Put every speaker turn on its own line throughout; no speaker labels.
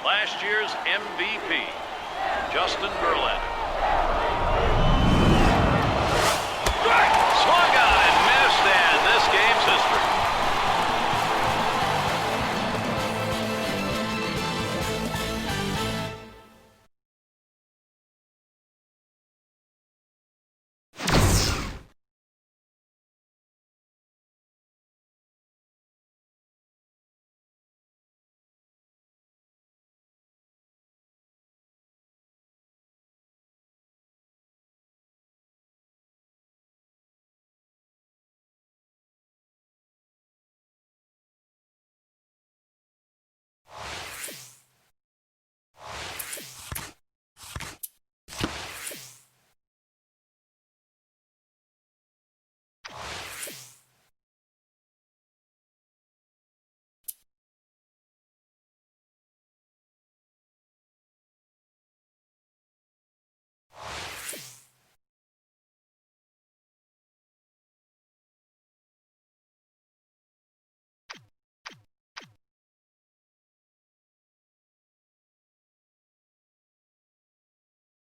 last year's MVP, Justin Verlander. Swung on and missed, and this game's history.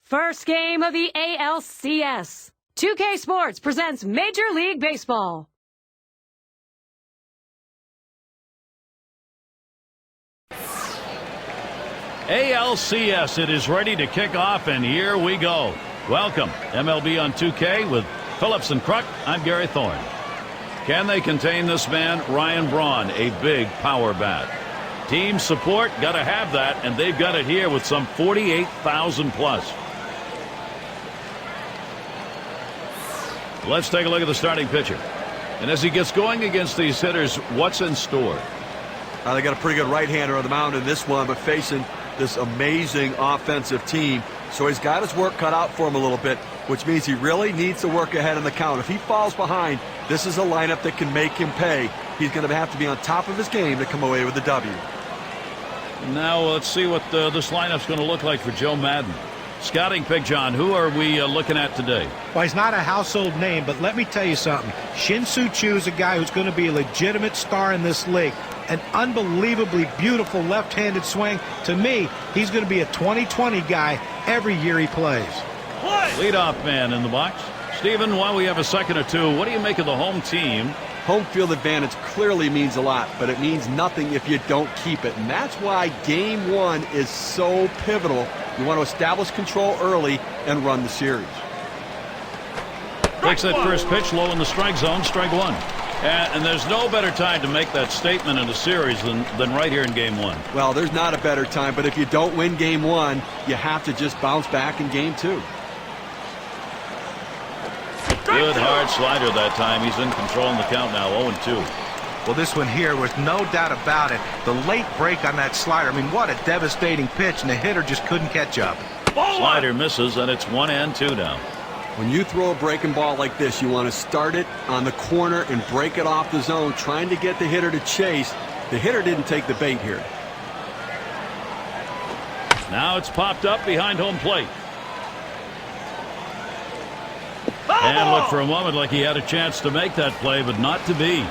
First game of the ALCS. 2K Sports presents Major League Baseball.
ALCS, it is ready to kick off, and here we go. Welcome, MLB on 2K with Phillips and Kruk. I'm Gary Thorne. Can they contain this man, Ryan Braun, a big power bat? Team support, got to have that, and they've got it here with some 48,000 plus. Let's take a look at the starting pitcher. And as he gets going against these hitters, what's in store?
They got a pretty good right-hander on the mound in this one, but facing this amazing offensive team. So he's got his work cut out for him a little bit, which means he really needs to work ahead in the count. If he falls behind, this is a lineup that can make him pay. He's going to have to be on top of his game to come away with the W.
Now let's see what this lineup's going to look like for Joe Madden. Scouting pick, John, who are we looking at today?
Well, he's not a household name, but let me tell you something. Shin-Soo Choo is a guy who's going to be a legitimate star in this league. An unbelievably beautiful left-handed swing. To me, he's going to be a 2020 guy every year he plays.
Leadoff man in the box. Steven, while we have a second or two, what do you make of the home team?
Home field advantage clearly means a lot, but it means nothing if you don't keep it. And that's why game one is so pivotal. You want to establish control early and run the series.
Takes that first pitch low in the strike zone, strike one. And there's no better time to make that statement in a series than right here in game one.
Well, there's not a better time, but if you don't win game one, you have to just bounce back in game two.
Good hard slider that time. He's in control in the count now, 0-2.
Well, this one here was no doubt about it. The late break on that slider. I mean, what a devastating pitch, and the hitter just couldn't catch up.
Slider misses, and it's 1-2 now.
When you throw a breaking ball like this, you want to start it on the corner and break it off the zone, trying to get the hitter to chase. The hitter didn't take the bait here.
Now it's popped up behind home plate. And looked for a moment like he had a chance to make that play, but not to be.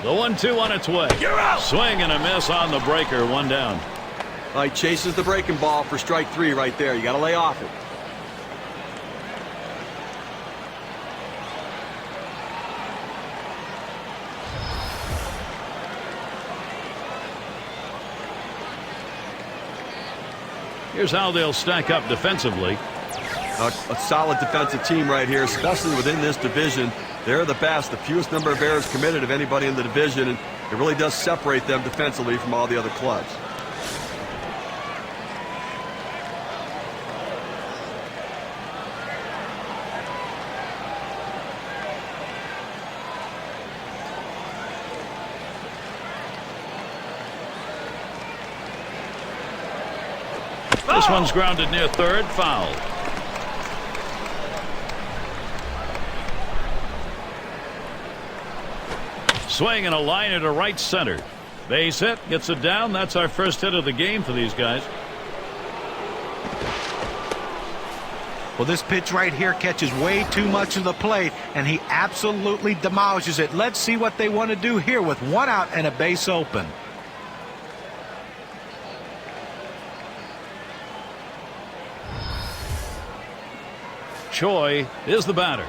The 1-2 on its way. You're out. Swing and a miss on the breaker, one down.
He chases the breaking ball for strike three right there. You got to lay off it.
Here's how they'll stack up defensively.
A solid defensive team right here, especially within this division. They're the best, the fewest number of errors committed of anybody in the division, and it really does separate them defensively from all the other clubs.
This one's grounded near third, foul. Swing and a liner to right center. Base hit, gets it down. That's our first hit of the game for these guys.
Well, this pitch right here catches way too much of the plate, and he absolutely demolishes it. Let's see what they want to do here with 1 out and a base open.
Choi is the batter.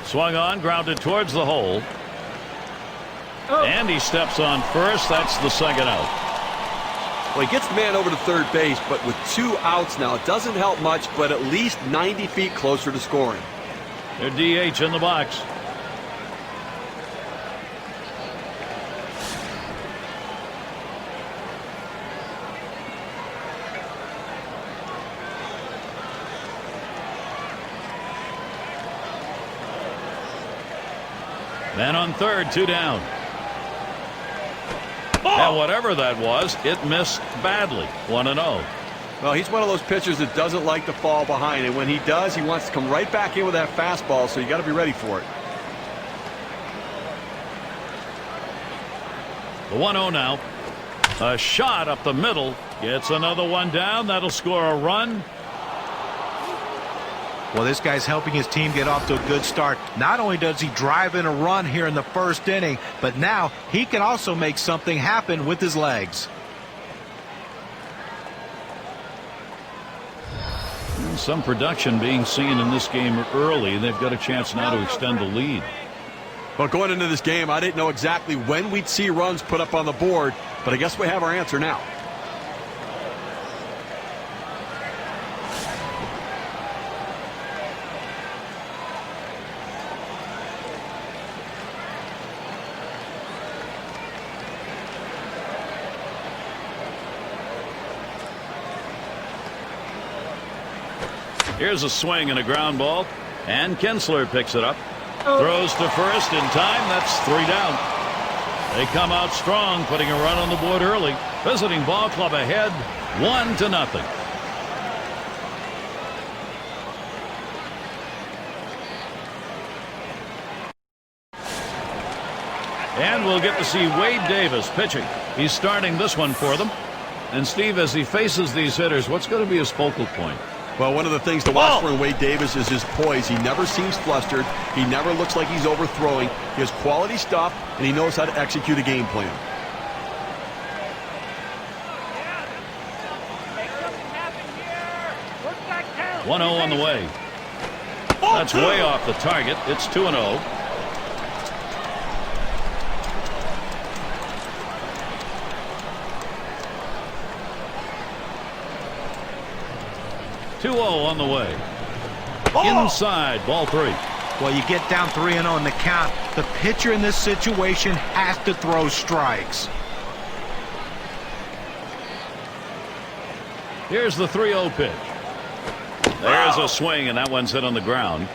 Swung on, grounded towards the hole. And he steps on first. That's the second out.
Well, he gets the man over to third base, but with 2 outs now, it doesn't help much, but at least 90 feet closer to scoring.
Their DH in the box. Man on third, 2 down. And whatever that was, it missed badly. 1-0.
Well, he's one of those pitchers that doesn't like to fall behind, and when he does, he wants to come right back in with that fastball, so you got to be ready for it.
The 1-0 now. A shot up the middle. Gets another one down. That'll score a run.
Well, this guy's helping his team get off to a good start. Not only does he drive in a run here in the first inning, but now he can also make something happen with his legs.
Some production being seen in this game early. They've got a chance now to extend the lead.
Well, going into this game, I didn't know exactly when we'd see runs put up on the board, but I guess we have our answer now.
Here's a swing and a ground ball, and Kinsler picks it up. Throws to first in time. That's 3 down. They come out strong, putting a run on the board early. Visiting ball club ahead, 1-0. And we'll get to see Wade Davis pitching. He's starting this one for them. And Steve, as he faces these hitters, what's going to be his focal point?
Well, one of the things to watch for in Wade Davis is his poise. He never seems flustered. He never looks like he's overthrowing. He has quality stuff, and he knows how to execute a game plan.
Yeah. 1-0 on the way. That's way off the target. It's 2-0. On the way. Inside, ball 3.
Well, you get down 3-0 in the count. The pitcher in this situation has to throw strikes.
Here's the 3-0 pitch. There's a swing, and that one's hit on the ground.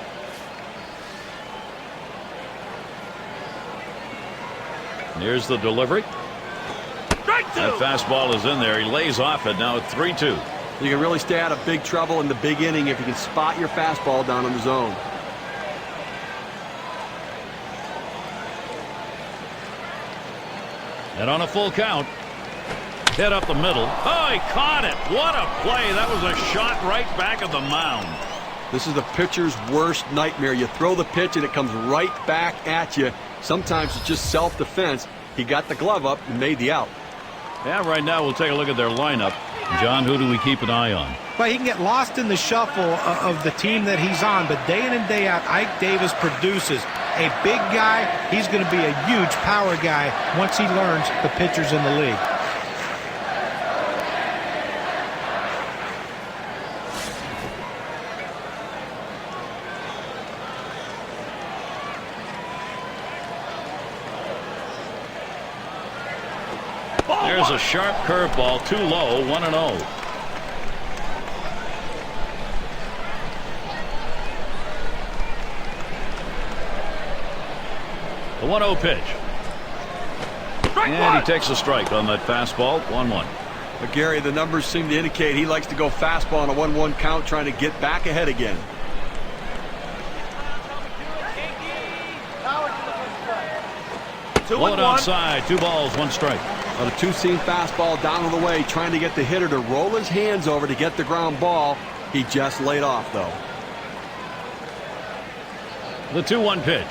Here's the delivery. That fastball is in there. He lays off it. Now at 3-2.
You can really stay out of big trouble in the big inning if you can spot your fastball down in the zone.
And on a full count, hit up the middle. Oh, he caught it. What a play. That was a shot right back at the mound.
This is the pitcher's worst nightmare. You throw the pitch and it comes right back at you. Sometimes it's just self-defense. He got the glove up and made the out.
Yeah, right now we'll take a look at their lineup. John, who do we keep an eye on?
Well, he can get lost in the shuffle of the team that he's on, but day in and day out, Ike Davis produces. A big guy, he's going to be a huge power guy once he learns the pitchers in the league.
There's a sharp curveball, too low, 1-0. 1-0 pitch. And he takes a strike on that fastball. 1-1.
But Gary, the numbers seem to indicate he likes to go fastball on a 1-1 count, trying to get back ahead again.
One outside, 2 balls, 1 strike.
On a 2-seam fastball down to the way, trying to get the hitter to roll his hands over to get the ground ball. He just laid off, though.
The 2-1 pitch.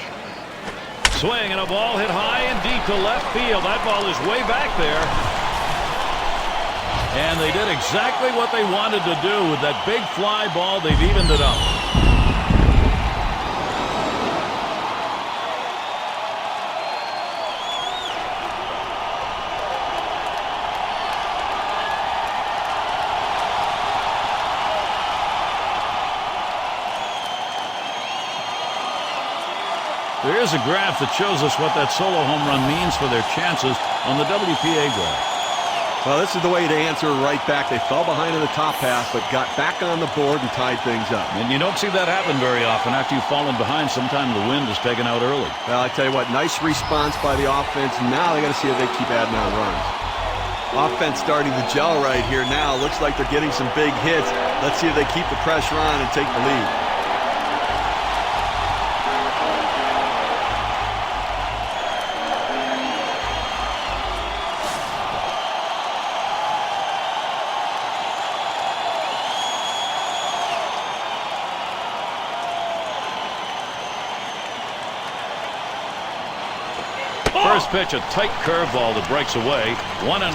Swing and a ball hit high and deep to left field. That ball is way back there. And they did exactly what they wanted to do with that big fly ball. They've evened it up. There is a graph that shows us what that solo home run means for their chances on the WPA graph.
Well, this is the way to answer right back. They fell behind in the top half, but got back on the board and tied things up.
And you don't see that happen very often. After you've fallen behind, sometimes the wind is taken out early.
Well, I tell you what, nice response by the offense. Now they got to see if they keep adding on runs. Offense starting to gel right here now. Looks like they're getting some big hits. Let's see if they keep the pressure on and take the lead.
First pitch, a tight curveball that breaks away. 1-0.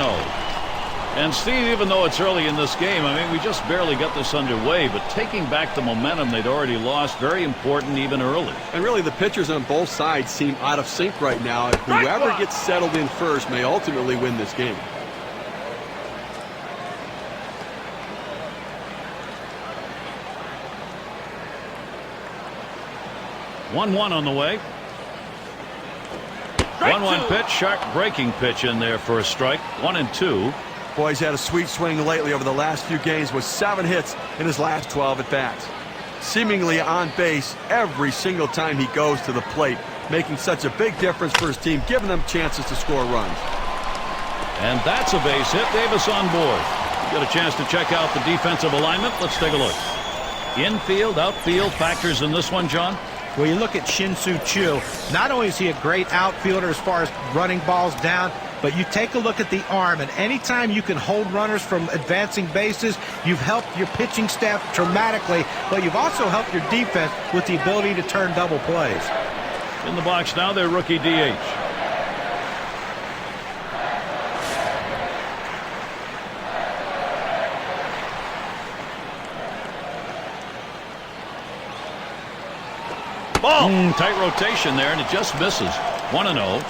And Steve, even though it's early in this game, I mean, we just barely got this underway, but taking back the momentum they'd already lost, very important even early.
And really, the pitchers on both sides seem out of sync right now. Whoever gets settled in first may ultimately win this game.
One on the way. 1-1 pitch, sharp breaking pitch in there for a strike. 1-2.
Boy, he's had a sweet swing lately over the last few games with 7 hits in his last 12 at-bats. Seemingly on base every single time he goes to the plate, making such a big difference for his team, giving them chances to score runs.
And that's a base hit. Davis on board. Got a chance to check out the defensive alignment. Let's take a look. Infield, outfield factors in this one, John.
Well, you look at Shin-Soo Choo. Not only is he a great outfielder as far as running balls down, but you take a look at the arm, and anytime you can hold runners from advancing bases, you've helped your pitching staff dramatically, but you've also helped your defense with the ability to turn double plays.
In the box now, their rookie DH. Ball. Tight rotation there, and it just misses. 1-0.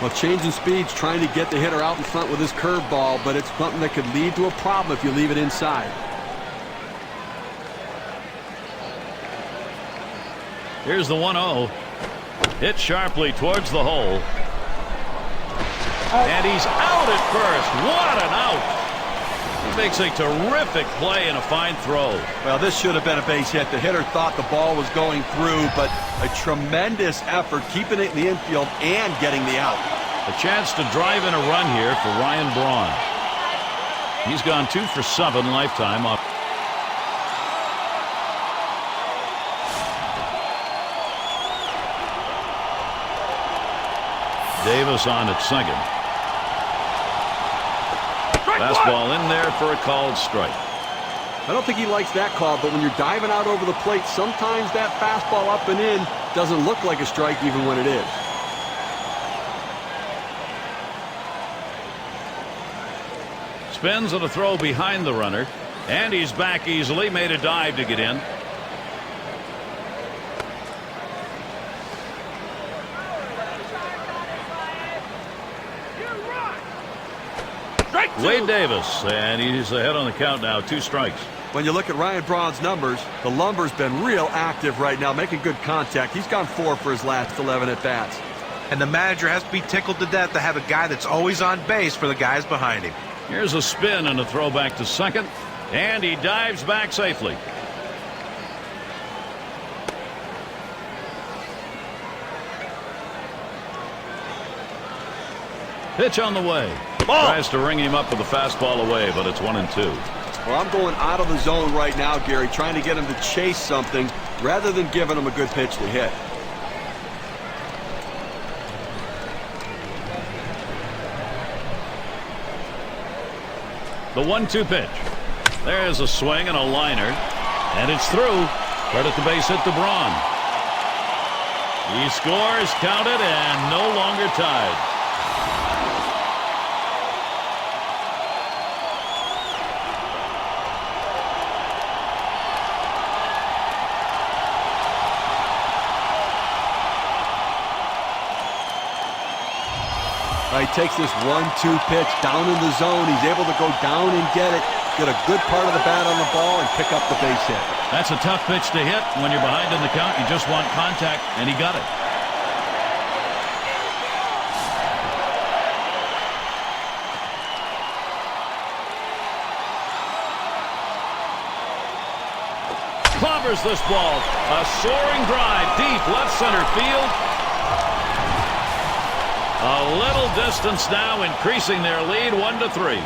Well, changing speeds, trying to get the hitter out in front with his curveball, but it's something that could lead to a problem if you leave it inside.
Here's the 1-0. Hit sharply towards the hole. And he's out at first. What an out. He makes a terrific play and a fine throw.
Well, this should have been a base hit. The hitter thought the ball was going through, but a tremendous effort keeping it in the infield and getting the out.
A chance to drive in a run here for Ryan Braun. He's gone 2 for 7 lifetime off. Davis on at second. Fastball in there for a called strike.
I don't think he likes that call, but when you're diving out over the plate, sometimes that fastball up and in doesn't look like a strike even when it is.
Spins on a throw behind the runner, and he's back easily. Made a dive to get in. Wade Davis, and he's ahead on the count now. 2 strikes.
When you look at Ryan Braun's numbers, the lumber's been real active right now, making good contact. He's gone 4 for his last 11 at-bats.
And the manager has to be tickled to death to have a guy that's always on base for the guys behind him.
Here's a spin and a throw back to second, and he dives back safely. Pitch on the way. Tries to ring him up with a fastball away, but it's 1-2.
Well, I'm going out of the zone right now, Gary, trying to get him to chase something rather than giving him a good pitch to hit.
The 1-2 pitch. There's a swing and a liner, and it's through. Credit the base hit to Braun. He scores, counted, and no longer tied.
He takes this 1-2 pitch down in the zone. He's able to go down and get it, get a good part of the bat on the ball, and pick up the base hit.
That's a tough pitch to hit when you're behind in the count. You just want contact, and he got it. Clobbers this ball. A soaring drive deep left center field. A little distance now, increasing their lead 1-3.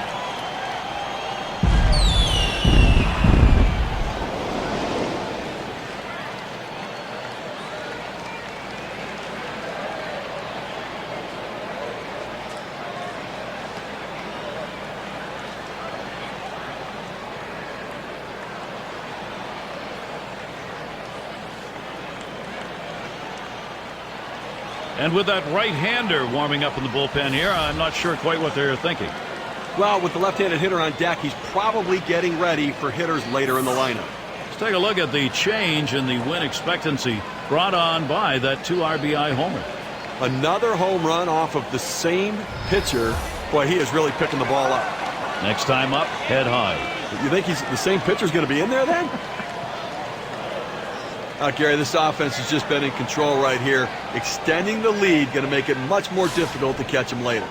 And with that right-hander warming up in the bullpen here, I'm not sure quite what they're thinking.
Well, with the left-handed hitter on deck, he's probably getting ready for hitters later in the lineup.
Let's take a look at the change in the win expectancy brought on by that 2 RBI homer.
Another home run off of the same pitcher. Boy, he is really picking the ball up.
Next time up, head high.
You think the same pitcher's going to be in there then? Gary, this offense has just been in control right here. Extending the lead, going to make it much more difficult to catch him later.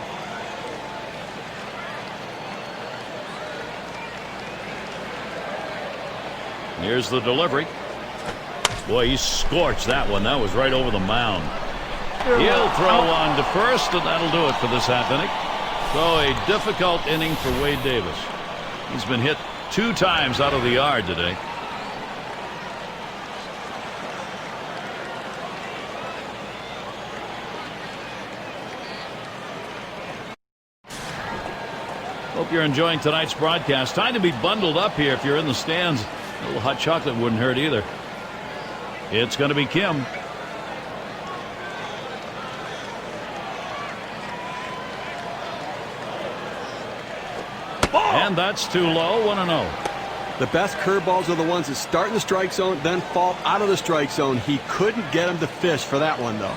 Here's the delivery. Boy, he scorched that one. That was right over the mound. He'll throw on to first, and that'll do it for this half inning. So a difficult inning for Wade Davis. He's been hit 2 times out of the yard today. Hope you're enjoying tonight's broadcast. Time to be bundled up here if you're in the stands. A little hot chocolate wouldn't hurt either. It's going to be Kim. And that's too low. 1-0.
The best curveballs are the ones that start in the strike zone, then fall out of the strike zone. He couldn't get him to fish for that one, though.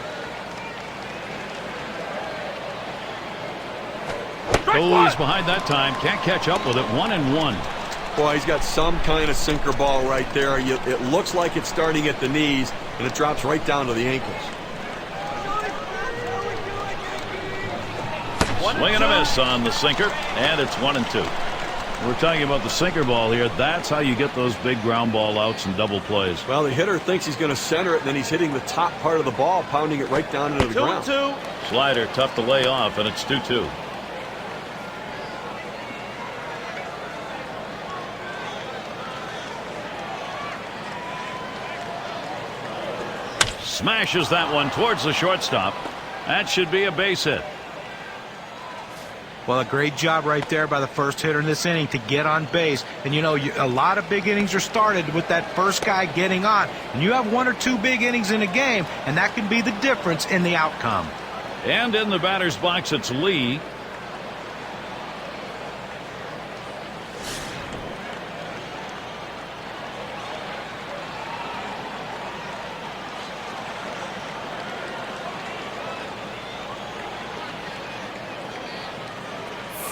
Oh, he's behind that time. Can't catch up with it. 1-1.
Boy, he's got some kind of sinker ball right there. It looks like it's starting at the knees, and it drops right down to the ankles.
Swing and a miss on the sinker, and it's 1-2. We're talking about the sinker ball here. That's how you get those big ground ball outs and double plays.
Well, the hitter thinks he's going to center it, and then he's hitting the top part of the ball, pounding it right down into the ground.
2-2.
Slider tough to lay off, and it's 2-2. Smashes that one towards the shortstop. That should be a base hit.
Well, a great job right there by the first hitter in this inning to get on base. And, you know, a lot of big innings are started with that first guy getting on. And you have 1 or 2 big innings in a game, and that can be the difference in the outcome.
And in the batter's box, it's Lee.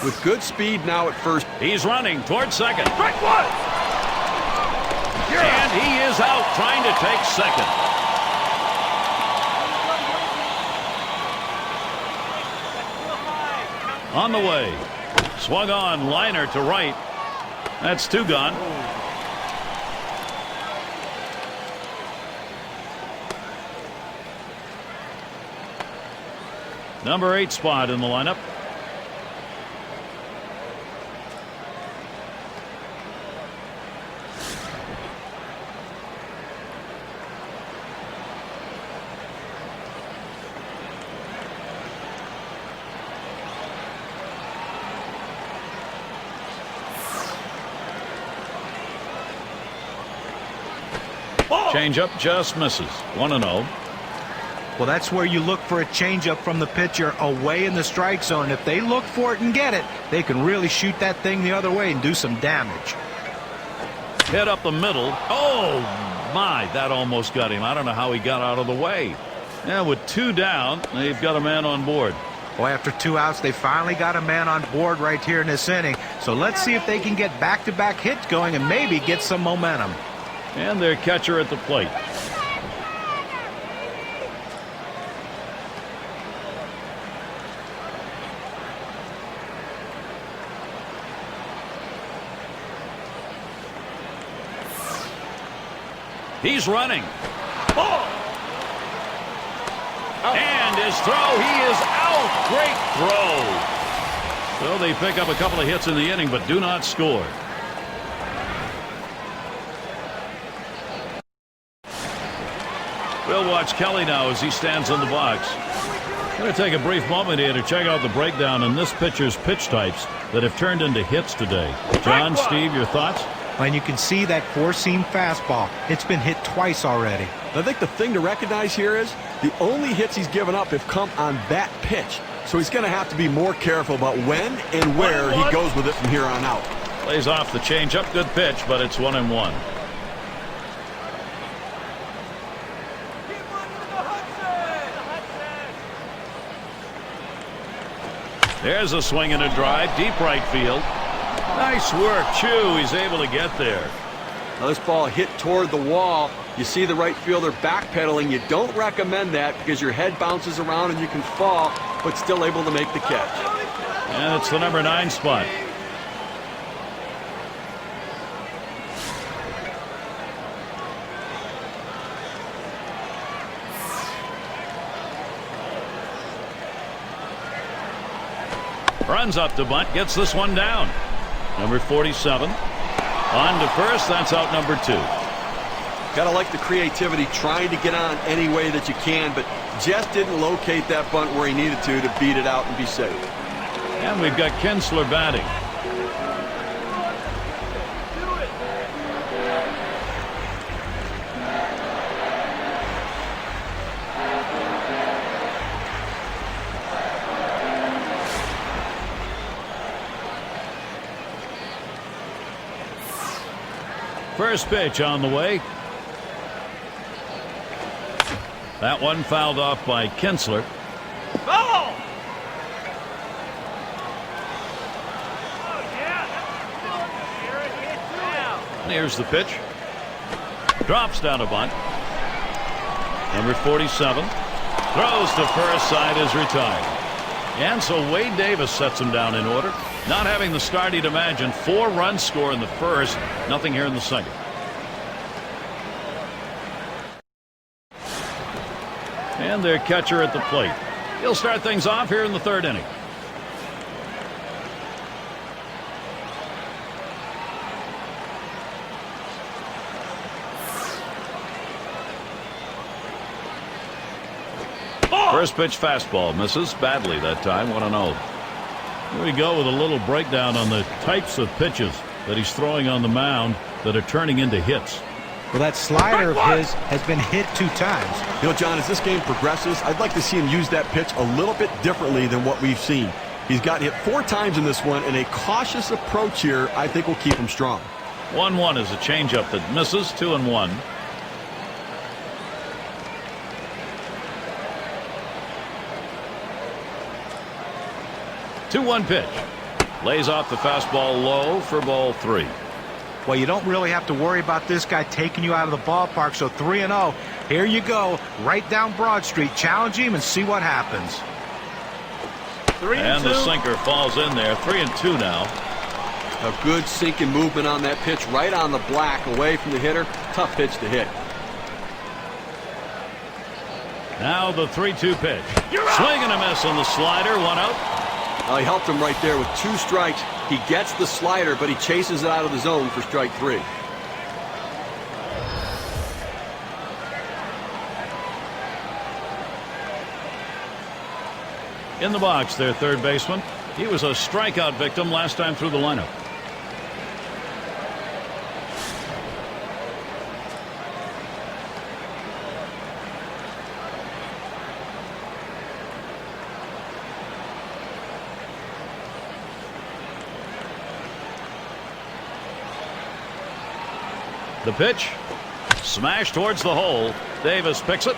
With good speed now at first.
He's running towards second.
Strike 1.
And he is out trying to take second. On the way. Swung on, liner to right. That's 2 gone. Number 8 spot in the lineup. changeup just misses. 1-0.
Well, that's where you look for a changeup from the pitcher away in the strike zone. If they look for it and get it, they can really shoot that thing the other way and do some damage.
Hit up the middle. Oh, my, that almost got him. I don't know how he got out of the way. Yeah, with 2 down, they've got a man on board.
Well, after 2 outs, they finally got a man on board right here in this inning. So let's see if they can get back-to-back hits going and maybe get some momentum.
And their catcher at the plate. He's running. Oh! And his throw, he is out. Great throw. So they pick up a couple of hits in the inning, but do not score. We'll watch Kelly now as he stands in the box. Going to take a brief moment here to check out the breakdown in this pitcher's pitch types that have turned into hits today. John, Steve, your thoughts?
And you can see that four-seam fastball. It's been hit twice already.
I think the thing to recognize here is the only hits he's given up have come on that pitch. So he's going to have to be more careful about when and where he goes with it from here on out.
Plays off the changeup. Good pitch, but it's 1-1. There's a swing and a drive. Deep right field. Nice work, Chu. He's able to get there.
Now this ball hit toward the wall. You see the right fielder backpedaling. You don't recommend that because your head bounces around and you can fall, but still able to make the catch.
And it's the number 9 spot. Runs up to bunt, gets this one down. Number 47. On to first, that's out number 2.
Gotta like the creativity, trying to get on any way that you can, but just didn't locate that bunt where he needed to beat it out and be safe.
And we've got Kinsler batting. First pitch on the way. That one fouled off by Kinsler.
Oh!
Here's the pitch. Drops down a bunt. Number 47. Throws to first, side is retired. And so Wade Davis sets him down in order. Not having the start he'd imagined. 4-run score in the first. Nothing here in the second. And their catcher at the plate. He'll start things off here in the third inning. First pitch fastball misses badly that time. 1-0. Here we go with a little breakdown on the types of pitches that he's throwing on the mound that are turning into hits.
Well, that slider of his has been hit 2 times.
You know, John, as this game progresses, I'd like to see him use that pitch a little bit differently than what we've seen. He's gotten hit 4 times in this one, and a cautious approach here I think will keep him strong.
1-1 is a changeup that misses. 2-1. Two-one pitch. Lays off the fastball low for ball 3.
Well, you don't really have to worry about this guy taking you out of the ballpark, so 3-0. Here you go, right down Broad Street. Challenge him and see what happens.
3-2.
And the sinker falls in there. 3-2 now.
A good sinking movement on that pitch, right on the black, away from the hitter. Tough pitch to hit.
Now the 3-2 pitch. Swing and a miss on the slider. 1 out.
He helped him right there with 2 strikes. He gets the slider, but he chases it out of the zone for strike 3.
In the box, their third baseman. He was a strikeout victim last time through the lineup. The pitch. Smash towards the hole. Davis picks it.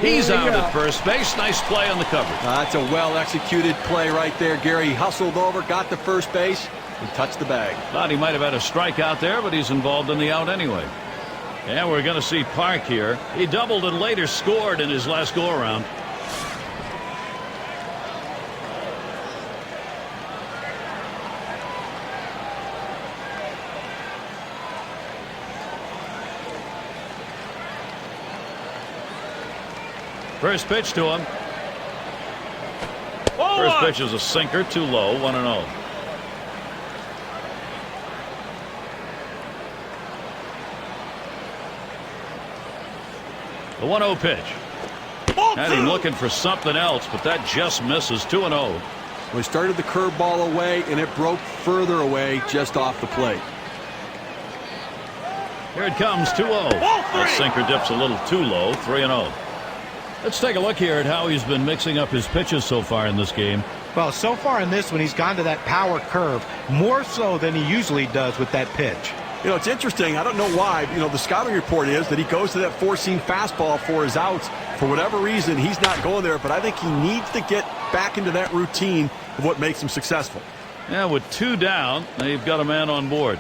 He's out at first base. Nice play on the coverage.
That's a well-executed play right there, Gary. He hustled over, got to first base, and touched the bag.
Thought he might have had a strikeout there, but he's involved in the out anyway. And we're going to see Park here. He doubled and later scored in his last go-around. First pitch to him. First pitch is a sinker, too low, 1-0. The 1-0 pitch. Had him looking for something else, but that just misses. 2-0.
Well, he started the curveball away, and it broke further away just off the plate.
Here it comes, 2-0. The sinker dips a little too low, 3-0. Let's take a look here at how he's been mixing up his pitches so far in this game.
Well, so far in this one, he's gone to that power curve more so than he usually does with that pitch.
You know, it's interesting. I don't know why. You know, the scouting report is that he goes to that four-seam fastball for his outs. For whatever reason, he's not going there, but I think he needs to get back into that routine of what makes him successful.
Yeah, with 2 down, they've got a man on board.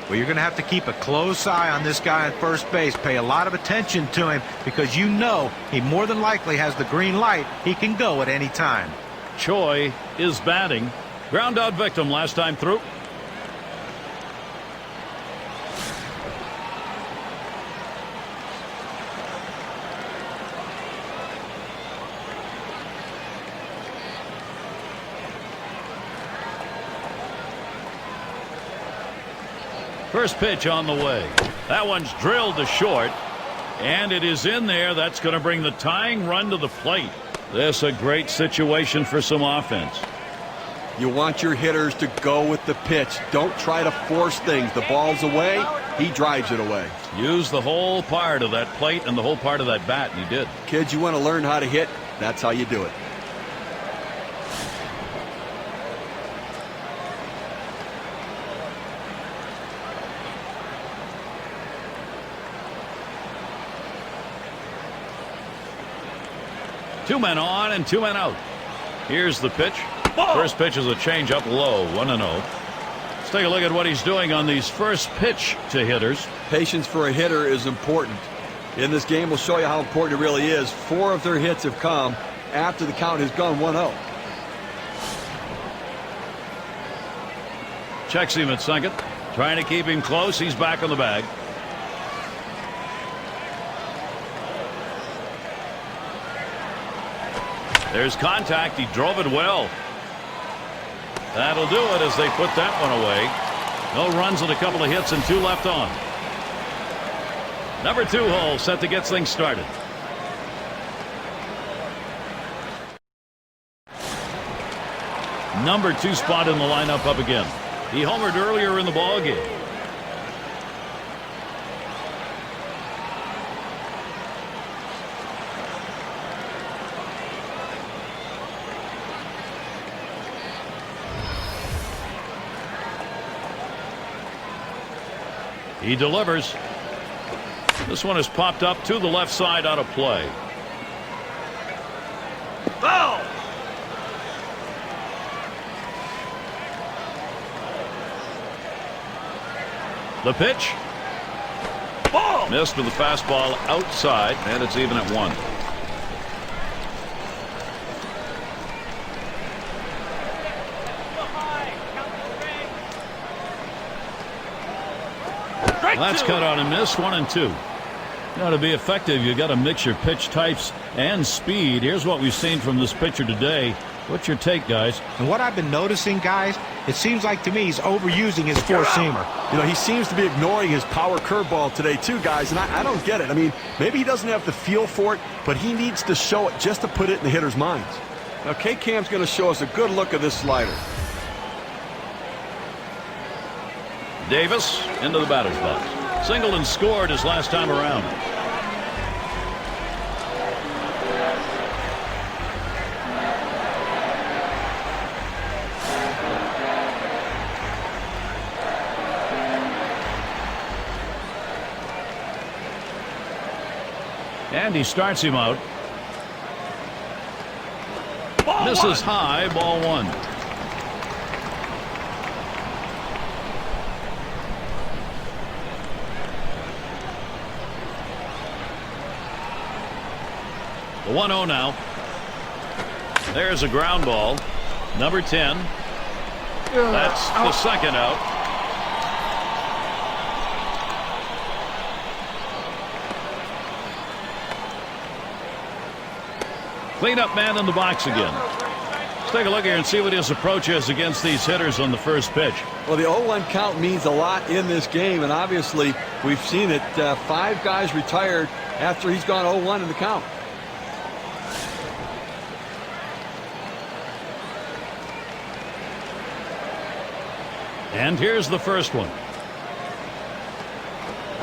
Well, you're going to have to keep a close eye on this guy at first base. Pay a lot of attention to him because you know he more than likely has the green light. He can go at any time.
Choi is batting. Ground out victim last time through. First pitch on the way. That one's drilled to short, and it is in there. That's going to bring the tying run to the plate. This a great situation for some offense.
You want your hitters to go with the pitch. Don't try to force things. The ball's away. He drives it away.
Use the whole part of that plate and the whole part of that bat, and he did.
Kids, you want to learn how to hit? That's how you do it.
Two men on and 2 men out. Here's the pitch. First pitch is a changeup low, 1-0. Let's take a look at what he's doing on these first pitch to hitters.
Patience for a hitter is important. In this game, we'll show you how important it really is. 4 of their hits have come after the count has gone 1-0.
Checks him at second. Trying to keep him close. He's back on the bag. There's contact. He drove it well. That'll do it as they put that one away. No runs and a couple of hits and 2 left on. Number 2 hole set to get things started. Number 2 spot in the lineup up again. He homered earlier in the ball game. He delivers. This one has popped up to the left side out of play.
Foul!
The pitch.
Ball!
Missed with the fastball outside, and it's even at 1. That's cut on a miss, 1-2. Now, to be effective, you got to mix your pitch types and speed. Here's what we've seen from this pitcher today. What's your take, guys?
And what I've been noticing, guys, it seems like to me he's overusing his four-seamer.
You know, he seems to be ignoring his power curveball today, too, guys, and I don't get it. I mean, maybe he doesn't have the feel for it, but he needs to show it just to put it in the hitter's minds. Now, K-Cam's going to show us a good look at this slider.
Davis into the batter's box. Singled and scored his last time around. And he starts him out.
Ball
Misses
one.
high, ball one. The 1-0 now. There's a ground ball. Number 10. That's the second out. Cleanup man in the box again. Let's take a look here and see what his approach is against these hitters on the first pitch.
Well, the 0-1 count means a lot in this game, and obviously we've seen it. 5 guys retired after he's gone 0-1 in the count.
And here's the first one.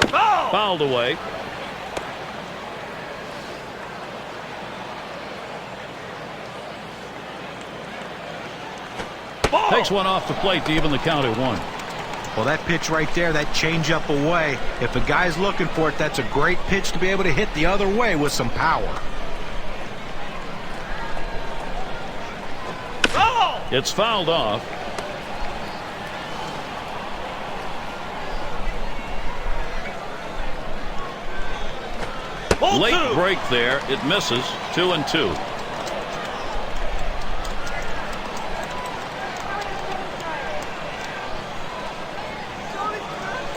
Foul.
Fouled away.
Ball.
Takes one off the plate to even the count at 1.
Well, that pitch right there, that changeup away, if a guy's looking for it, that's a great pitch to be able to hit the other way with some power.
Foul.
It's fouled off.
Ball
Late
2.
break there. It misses. 2-2.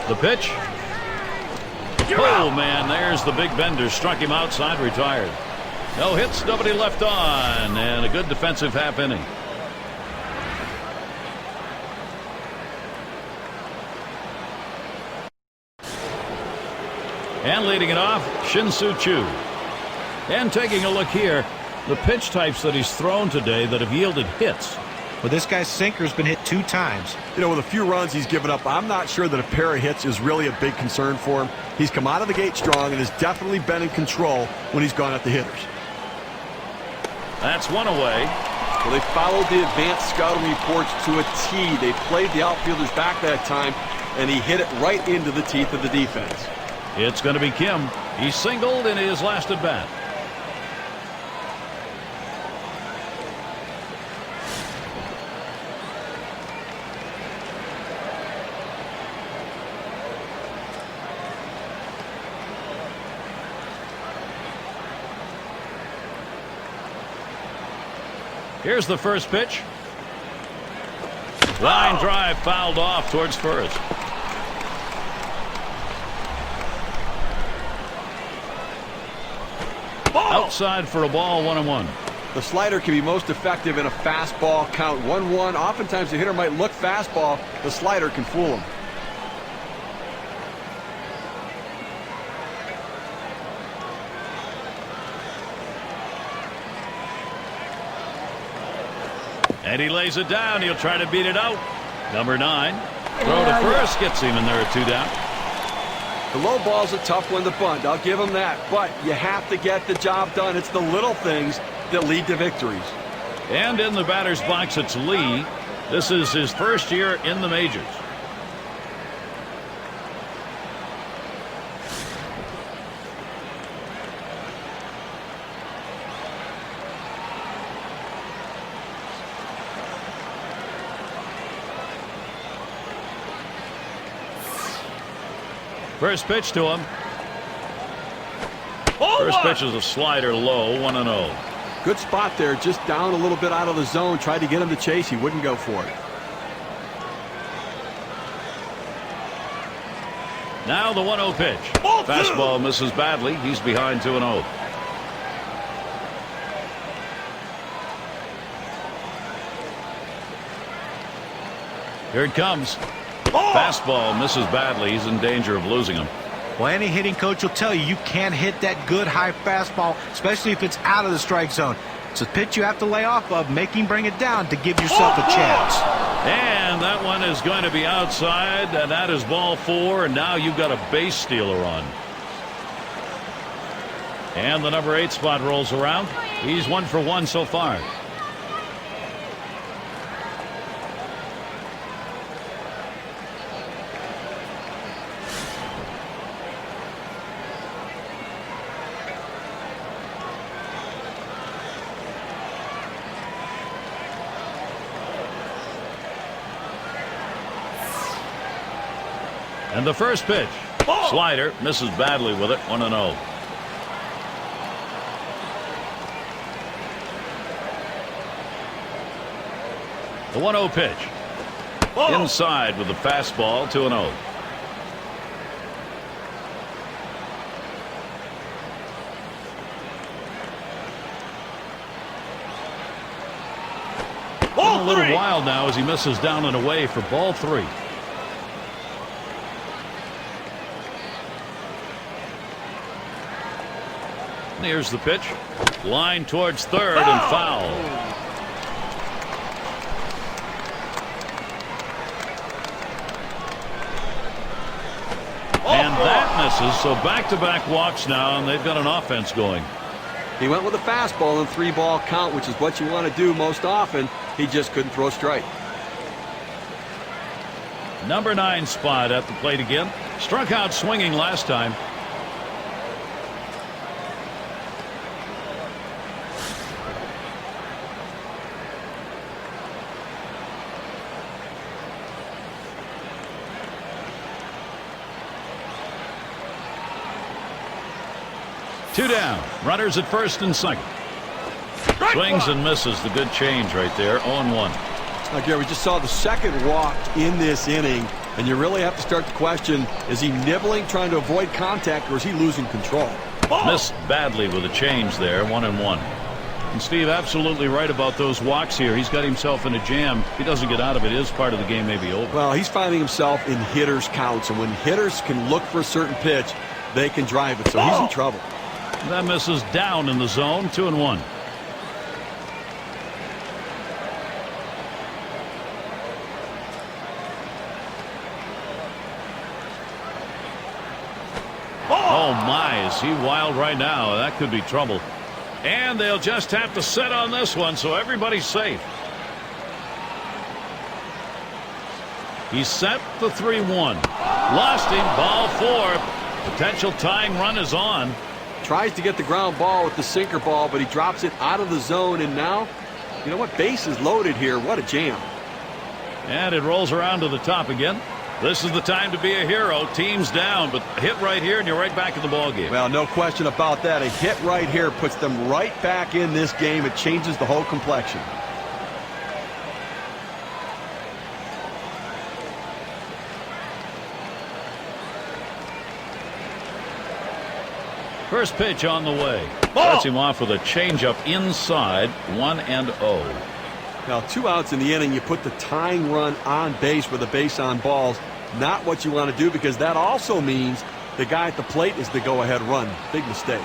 The pitch.
You're
Oh,
out.
man, there's the big bender. Struck him outside, retired. No hits, nobody left on, and a good defensive half inning. And leading it off, Shin-Soo Choo. And taking a look here, the pitch types that he's thrown today that have yielded hits.
Well, this guy's sinker's been hit 2 times.
You know, with a few runs he's given up, I'm not sure that a pair of hits is really a big concern for him. He's come out of the gate strong and has definitely been in control when he's gone at the hitters.
That's one away.
Well, they followed the advanced scouting reports to a T. They played the outfielders back that time, and he hit it right into the teeth of the defense.
It's going to be Kim. He singled in his last at bat. Here's the first pitch. Line drive fouled off towards first.
Ball.
Outside for a ball, 1-1.
The slider can be most effective in a fastball count. 1-1. Oftentimes the hitter might look fastball. The slider can fool him.
And he lays it down. He'll try to beat it out. Number 9. Throw to first gets him, and there are 2 down.
The low ball's a tough one to bunt. I'll give him that. But you have to get the job done. It's the little things that lead to victories.
And in the batter's box, it's Lee. This is his first year in the majors. First pitch to him.
Ball
First
1.
pitch is a slider low, 1-0.
Good spot there. Just down a little bit out of the zone. Tried to get him to chase. He wouldn't go for it.
Now the 1-0 pitch.
Ball 2.
Fastball misses badly. He's behind 2-0. Here it comes.
Ball.
Fastball misses badly. He's in danger of losing him.
Well, any hitting coach will tell you you can't hit that good high fastball, especially if it's out of the strike zone. It's a pitch you have to lay off of, make him bring it down to give yourself a chance.
And that one is going to be outside, and that is ball 4, and now you've got a base stealer on. And the number 8 spot rolls around. He's 1 for 1 so far. And the first pitch. Slider misses badly with it. 1-0. The 1-0 pitch. Inside with the fastball. 2-0. A little wild now as he misses down and away for ball 3. Here's the pitch. Line towards third and foul. And that misses, so back-to-back walks now, and they've got an offense going.
He went with a fastball and 3-ball count, which is what you want to do most often. He just couldn't throw a strike.
Number 9 spot at the plate again. Struck out swinging last time. Two down. Runners at first and second. Swings and misses. The good change right there. 0-1.
Now, Gary, we just saw the second walk in this inning, and you really have to start to question, is he nibbling, trying to avoid contact, or is he losing control?
Missed badly with a change there. 1-1. And Steve, absolutely right about those walks here. He's got himself in a jam. If he doesn't get out of it, his part of the game may be over.
Well, he's finding himself in hitters' counts, and when hitters can look for a certain pitch, they can drive it, so he's in trouble.
That misses down in the zone. 2-1. Oh my, is he wild right now? That could be trouble. And they'll just have to set on this one, so everybody's safe. He set the 3-1. Lost him. Ball 4. Potential tying run is on.
Tries to get the ground ball with the sinker ball, but he drops it out of the zone, and now, you know what, base is loaded here. What a jam.
And it rolls around to the top again. This is the time to be a hero. Team's down, but hit right here and you're right back in the ball game.
Well, no question about that. A hit right here puts them right back in this game. It changes the whole complexion.
First pitch on the way. Starts him off with a changeup inside. 1-0.
Now, 2 outs in the inning. You put the tying run on base with a base on balls. Not what you want to do, because that also means the guy at the plate is the go-ahead run. Big mistake.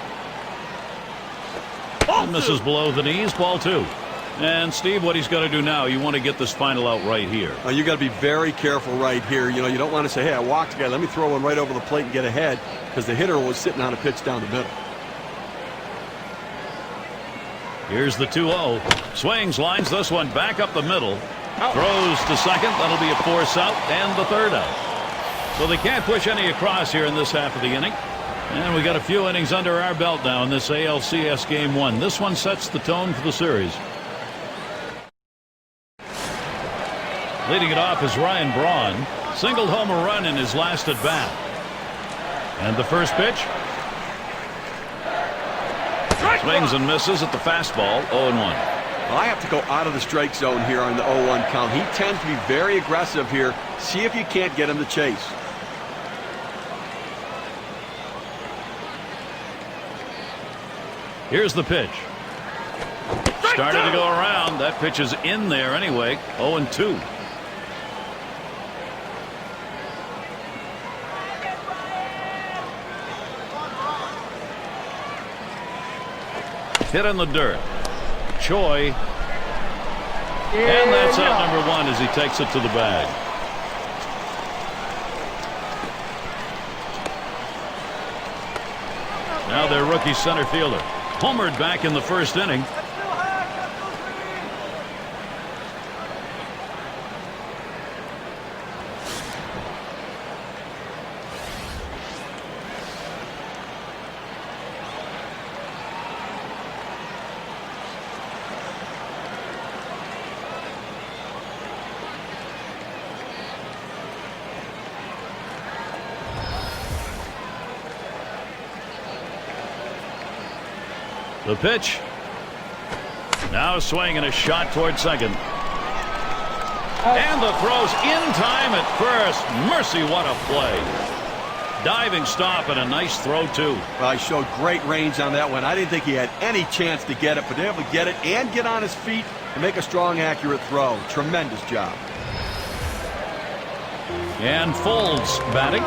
Misses below the knees. Ball 2. And Steve, what he's got to do now, you want to get this final out right here.
You got to be very careful right here. You know, you don't want to say, hey, I walked a guy, let me throw one right over the plate and get ahead, because the hitter was sitting on a pitch down the middle.
Here's the 2-0. Swings, lines this one back up the middle. Throws to second. That'll be a force out, and the third out. So they can't push any across here in this half of the inning. And we got a few innings under our belt now in this ALCS Game 1. This one sets the tone for the series. Leading it off is Ryan Braun. Singled home a run in his last at bat. And the first pitch. Swings and misses at the fastball. 0-1.
Well, I have to go out of the strike zone here on the 0-1 count. He tends to be very aggressive here. See if you can't get him to chase.
Here's the pitch. Started to go around. That pitch is in there anyway. 0-2. Hit in the dirt. Choi. And that's out number 1 as he takes it to the bag. Now their rookie center fielder homered back in the first inning. The pitch. Now a swing and a shot toward second. And the throw's in time at first. Mercy, what a play. Diving stop and a nice throw, too.
Well, he showed great range on that one. I didn't think he had any chance to get it, but able to get it and get on his feet and make a strong, accurate throw. Tremendous job.
And Folds batting.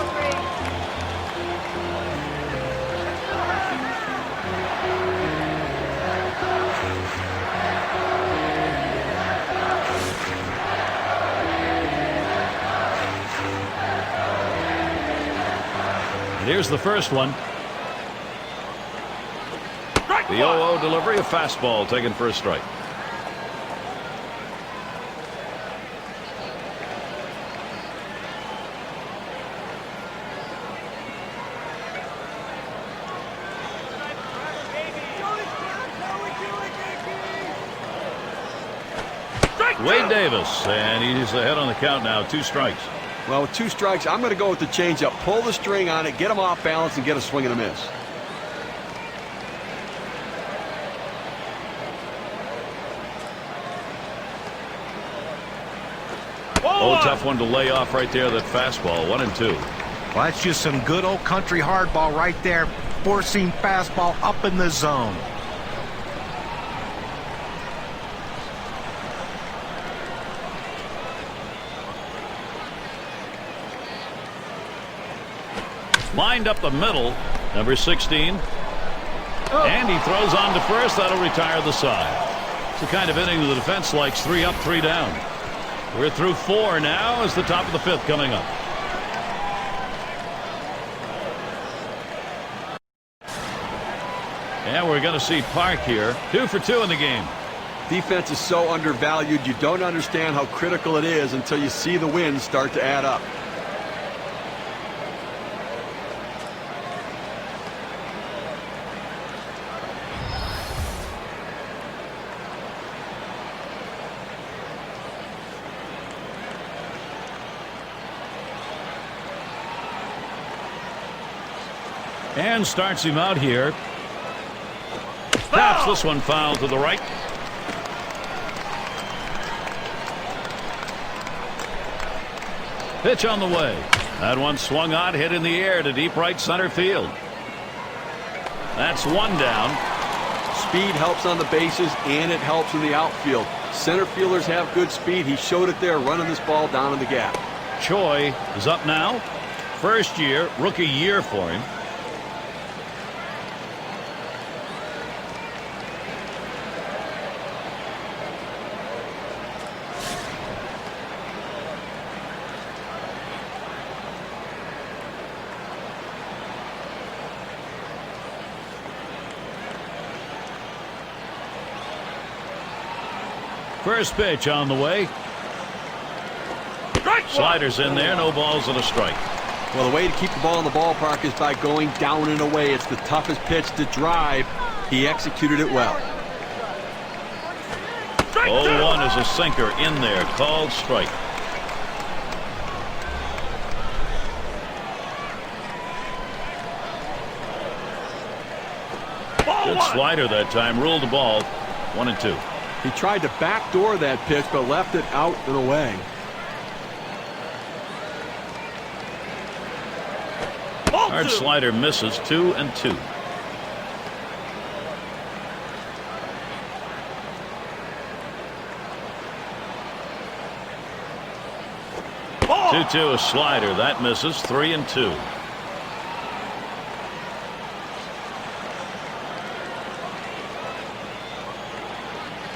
Here's the first one. The 0-0 delivery, a fastball taken for a strike. Wade Davis, and he's ahead on the count now. 2 strikes.
Well, with 2 strikes, I'm going to go with the changeup. Pull the string on it, get him off balance, and get a swing and a miss.
Oh, tough one to lay off right there, that fastball. 1-2.
Well, that's just some good old country hardball right there. Four-seam fastball up in the zone.
Lined up the middle, number 16. And he throws on to first. That'll retire the side. It's the kind of inning the defense likes. 3 up, 3 down. We're through 4 now as the top of the 5th coming up. And we're going to see Park here. 2 for 2 in the game.
Defense is so undervalued, you don't understand how critical it is until you see the wins start to add up.
And starts him out here. Taps this one foul to the right. Pitch on the way. That one swung on, hit in the air to deep right center field. That's 1 down.
Speed helps on the bases, and it helps in the outfield. Center fielders have good speed. He showed it there, running this ball down in the gap.
Choi is up now. First year, rookie year for him. First pitch on the way. Sliders in there, no balls and a strike.
Well, the way to keep the ball in the ballpark is by going down and away. It's the toughest pitch to drive. He executed it well.
0-1 is a sinker in there, called strike. Good slider that time, ruled the ball. 1-2.
He tried to backdoor that pitch, but left it out and away.
Hard slider misses. 2-2.
Ball.
2-2 a slider that misses. 3-2.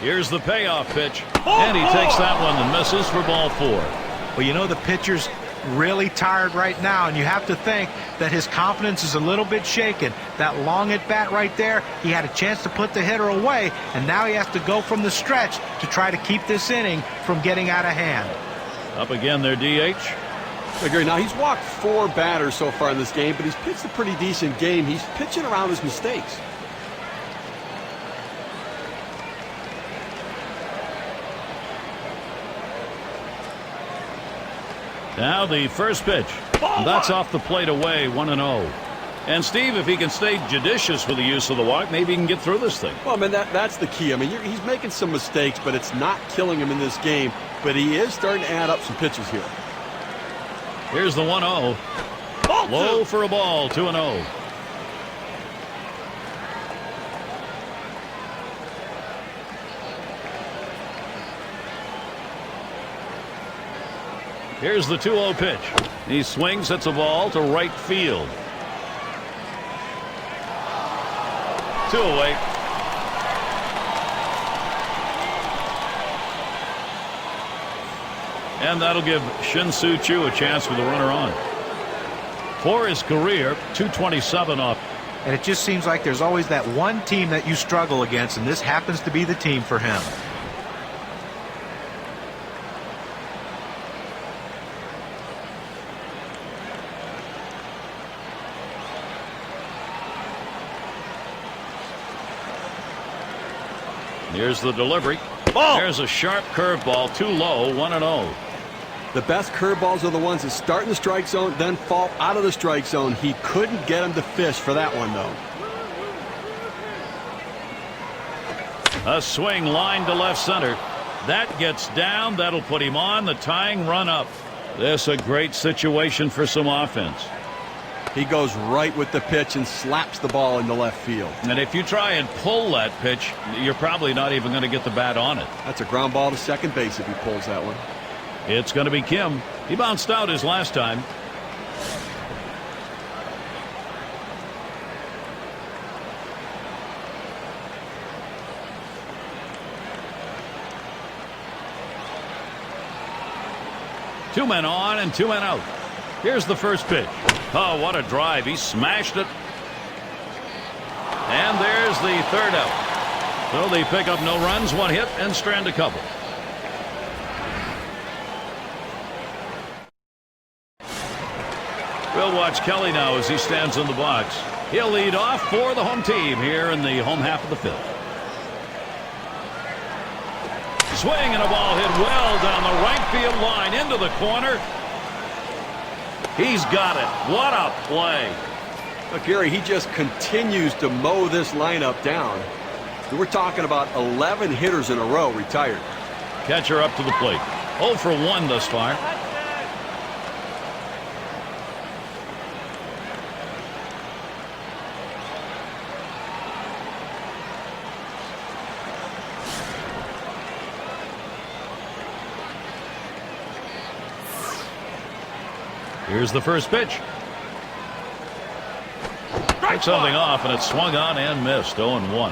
Here's the payoff pitch, and he takes that one and misses for ball 4.
Well, you know, the pitcher's really tired right now, and you have to think that his confidence is a little bit shaken. That long at bat right there, he had a chance to put the hitter away, and now he has to go from the stretch to try to keep this inning from getting out of hand.
Up again their DH.
Agree. Now, he's walked 4 batters so far in this game, but he's pitched a pretty decent game. He's pitching around his mistakes.
Now the first pitch. That's off the plate away. 1-0. And Steve, if he can stay judicious with the use of the walk, maybe he can get through this thing.
Well, I mean, that's the key. I mean, he's making some mistakes, but it's not killing him in this game. But he is starting to add up some pitches here.
Here's the 1-0. Low for a ball, 2-0. Here's the 2-0 pitch. He swings, hits a ball to right field. 2 away. And that'll give Shin-Soo Choo a chance with the runner on. For his career, 227 off.
And it just seems like there's always that one team that you struggle against, and this happens to be the team for him.
Here's the delivery.
Ball.
There's a sharp curveball, too low, 1-0.
The best curveballs are the ones that start in the strike zone, then fall out of the strike zone. He couldn't get him to fish for that one, though.
A swing line to left center. That gets down. That'll put him on the tying run up. This a great situation for some offense.
He goes right with the pitch and slaps the ball into left field.
And if you try and pull that pitch, you're probably not even going to get the bat on it.
That's a ground ball to second base if he pulls that one.
It's going to be Kim. He bounced out his last time. Two men on and 2 men out. Here's the first pitch. Oh, what a drive. He smashed it. And there's the third out. So they pick up no runs, 1 hit, and strand a couple. We'll watch Kelly now as he stands in the box. He'll lead off for the home team here in the home half of the 5th. Swing and a ball hit well down the right field line into the corner. He's got it. What a play.
But Gary, he just continues to mow this lineup down. We're talking about 11 hitters in a row retired.
Catcher up to the plate. 0 for 1 thus far. Here's the first pitch. Took something off, and it swung on and missed. 0-1.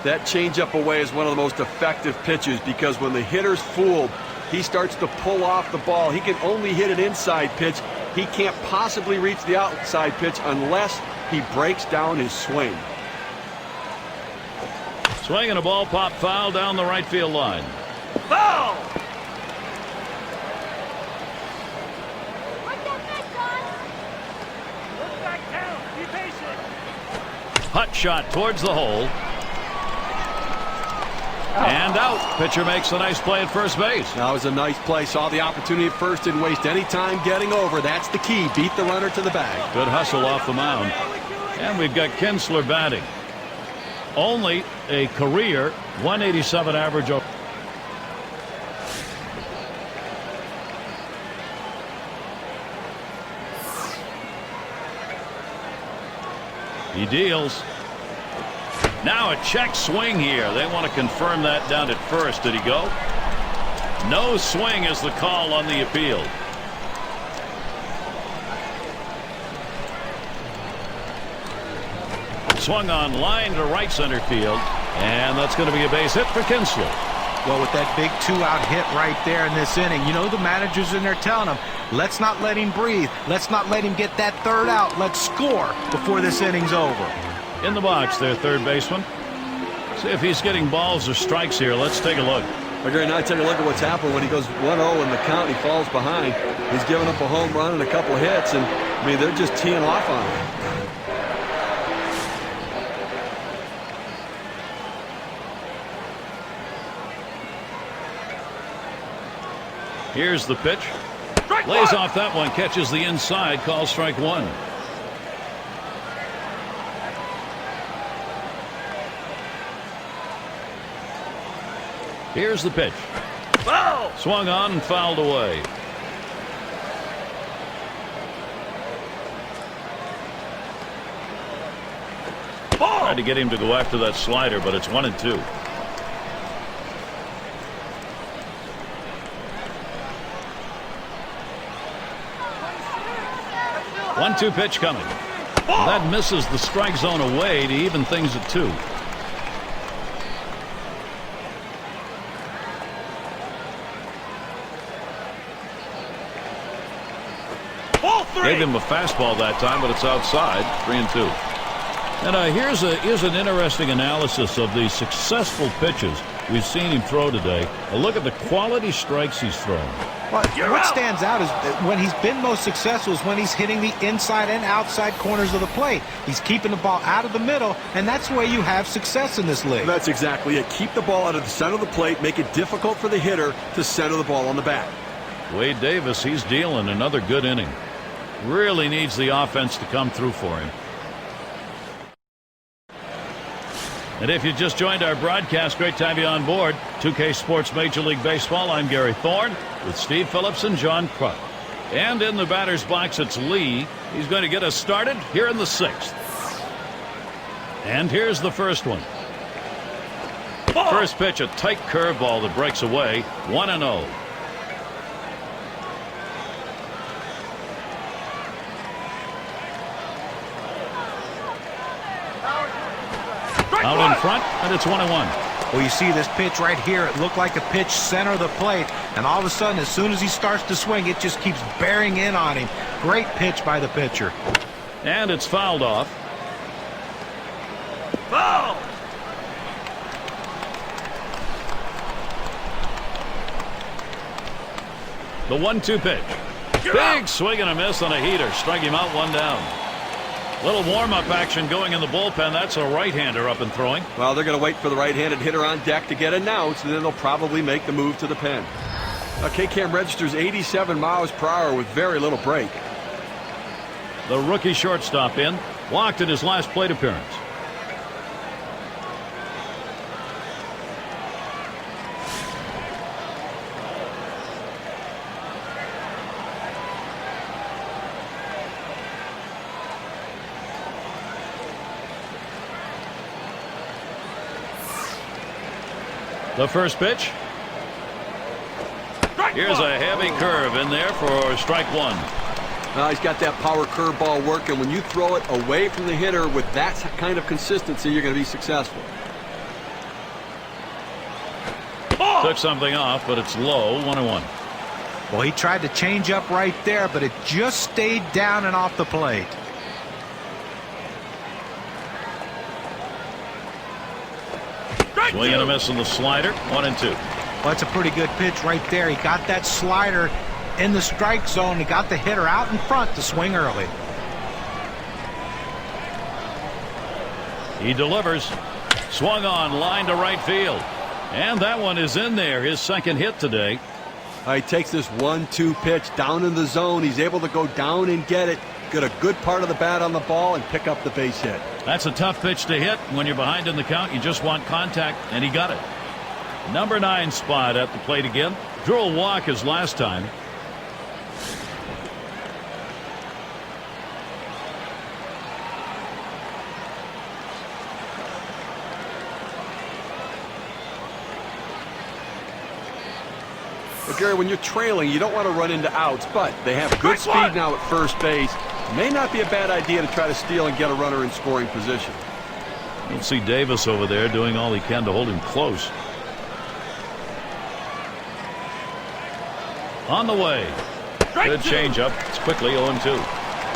That changeup away is one of the most effective pitches because when the hitter's fooled, he starts to pull off the ball. He can only hit an inside pitch. He can't possibly reach the outside pitch unless he breaks down his swing.
Swing and a ball pop foul down the right field line.
Foul.
Hut shot towards the hole. And out. Pitcher makes a nice play at first base.
That was a nice play. Saw the opportunity at first. Didn't waste any time getting over. That's the key. Beat the runner to the bag.
Good hustle off the mound. And we've got Kinsler batting. Only a career 187 average. He deals. Now a check swing here. They want to confirm that down at first. Did he go? No swing is the call on the appeal. Swung on line to right center field. And that's going to be a base hit for Kinsler.
Well, with that big 2-out hit right there in this inning, you know the manager's in there telling him, let's not let him breathe. Let's not let him get that 3rd out. Let's score before this inning's over.
In the box, their third baseman. See if he's getting balls or strikes here. Let's take a look.
Gary, now take a look at what's happened when he goes 1-0 in the count. He falls behind. He's given up a home run and a couple hits, and I mean they're just teeing off on him.
Here's the pitch. Lays off that one, catches the inside, calls strike 1. Here's the pitch.
Foul!
Swung on and fouled away.
Ball!
Tried to get him to go after that slider, but it's 1-2. 1-2 pitch coming.
Ball!
That misses the strike zone away to even things at 2.
Ball 3!
Gave him a fastball that time, but it's outside. 3-2. And here's an interesting analysis of the successful pitches we've seen him throw today. A look at the quality strikes he's thrown.
Well, what stands out is that when he's been most successful is when he's hitting the inside and outside corners of the plate. He's keeping the ball out of the middle, and that's the way you have success in this league.
That's exactly it. Keep the ball out of the center of the plate. Make it difficult for the hitter to center the ball on the bat.
Wade Davis, he's dealing another good inning. Really needs the offense to come through for him. And if you just joined our broadcast, great to have you on board. 2K Sports Major League Baseball. I'm Gary Thorne with Steve Phillips and John Kruk. And in the batter's box, it's Lee. He's going to get us started here in the 6th. And here's the first one.
Ball!
First pitch, a tight curveball that breaks away. 1-0. Out in front, and it's 1-1.
Well, you see this pitch right here. It looked like a pitch center of the plate, and all of a sudden, as soon as he starts to swing, it just keeps bearing in on him. Great pitch by the pitcher.
And it's fouled off.
Foul!
The 1-2 pitch.
You're
Big
out.
swing and a miss on a heater. Strike him out, 1 down. Little warm-up action going in the bullpen. That's a right-hander up and throwing.
Well, they're going to wait for the right-handed hitter on deck to get announced, and then they'll probably make the move to the pen. K-Cam registers 87 miles per hour with very little break.
The rookie shortstop in. Walked in his last plate appearance. The first pitch. Here's a heavy curve in there for strike 1.
Now he's got that power curveball working. When you throw it away from the hitter with that kind of consistency, you're going to be successful.
Took something off, but it's low. 1-1.
Well, he tried to change up right there, but it just stayed down and off the plate.
Swing and a miss on the slider. 1-2.
Well, that's a pretty good pitch right there. He got that slider in the strike zone. He got the hitter out in front to swing early.
He delivers. Swung on, line to right field. And that one is in there. His second hit today.
He takes this 1-2 pitch down in the zone. He's able to go down and get it. Get a good part of the bat on the ball and pick up the base hit.
That's a tough pitch to hit. When you're behind in the count, you just want contact, and he got it. Number 9 spot at the plate again. Drew a walk his last time.
But Gary, when you're trailing, you don't want to run into outs, but they have good speed now at first base. May not be a bad idea to try to steal and get a runner in scoring position.
You'll see Davis over there doing all he can to hold him close. On the way. Good changeup. It's quickly 0-2.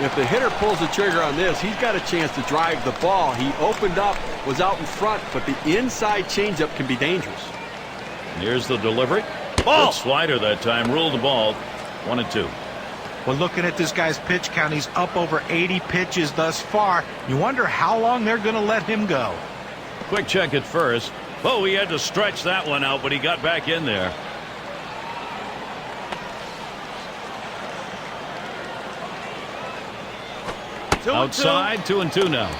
If the hitter pulls the trigger on this, he's got a chance to drive the ball. He opened up, was out in front, but the inside changeup can be dangerous.
Here's the delivery.
Ball.
Good slider that time. Ruled the ball. 1-2.
Well, looking at this guy's pitch count, he's up over 80 pitches thus far. You wonder how long they're going to let him go.
Quick check at first. Oh, he had to stretch that one out, but he got back in there. Outside, 2-2 now.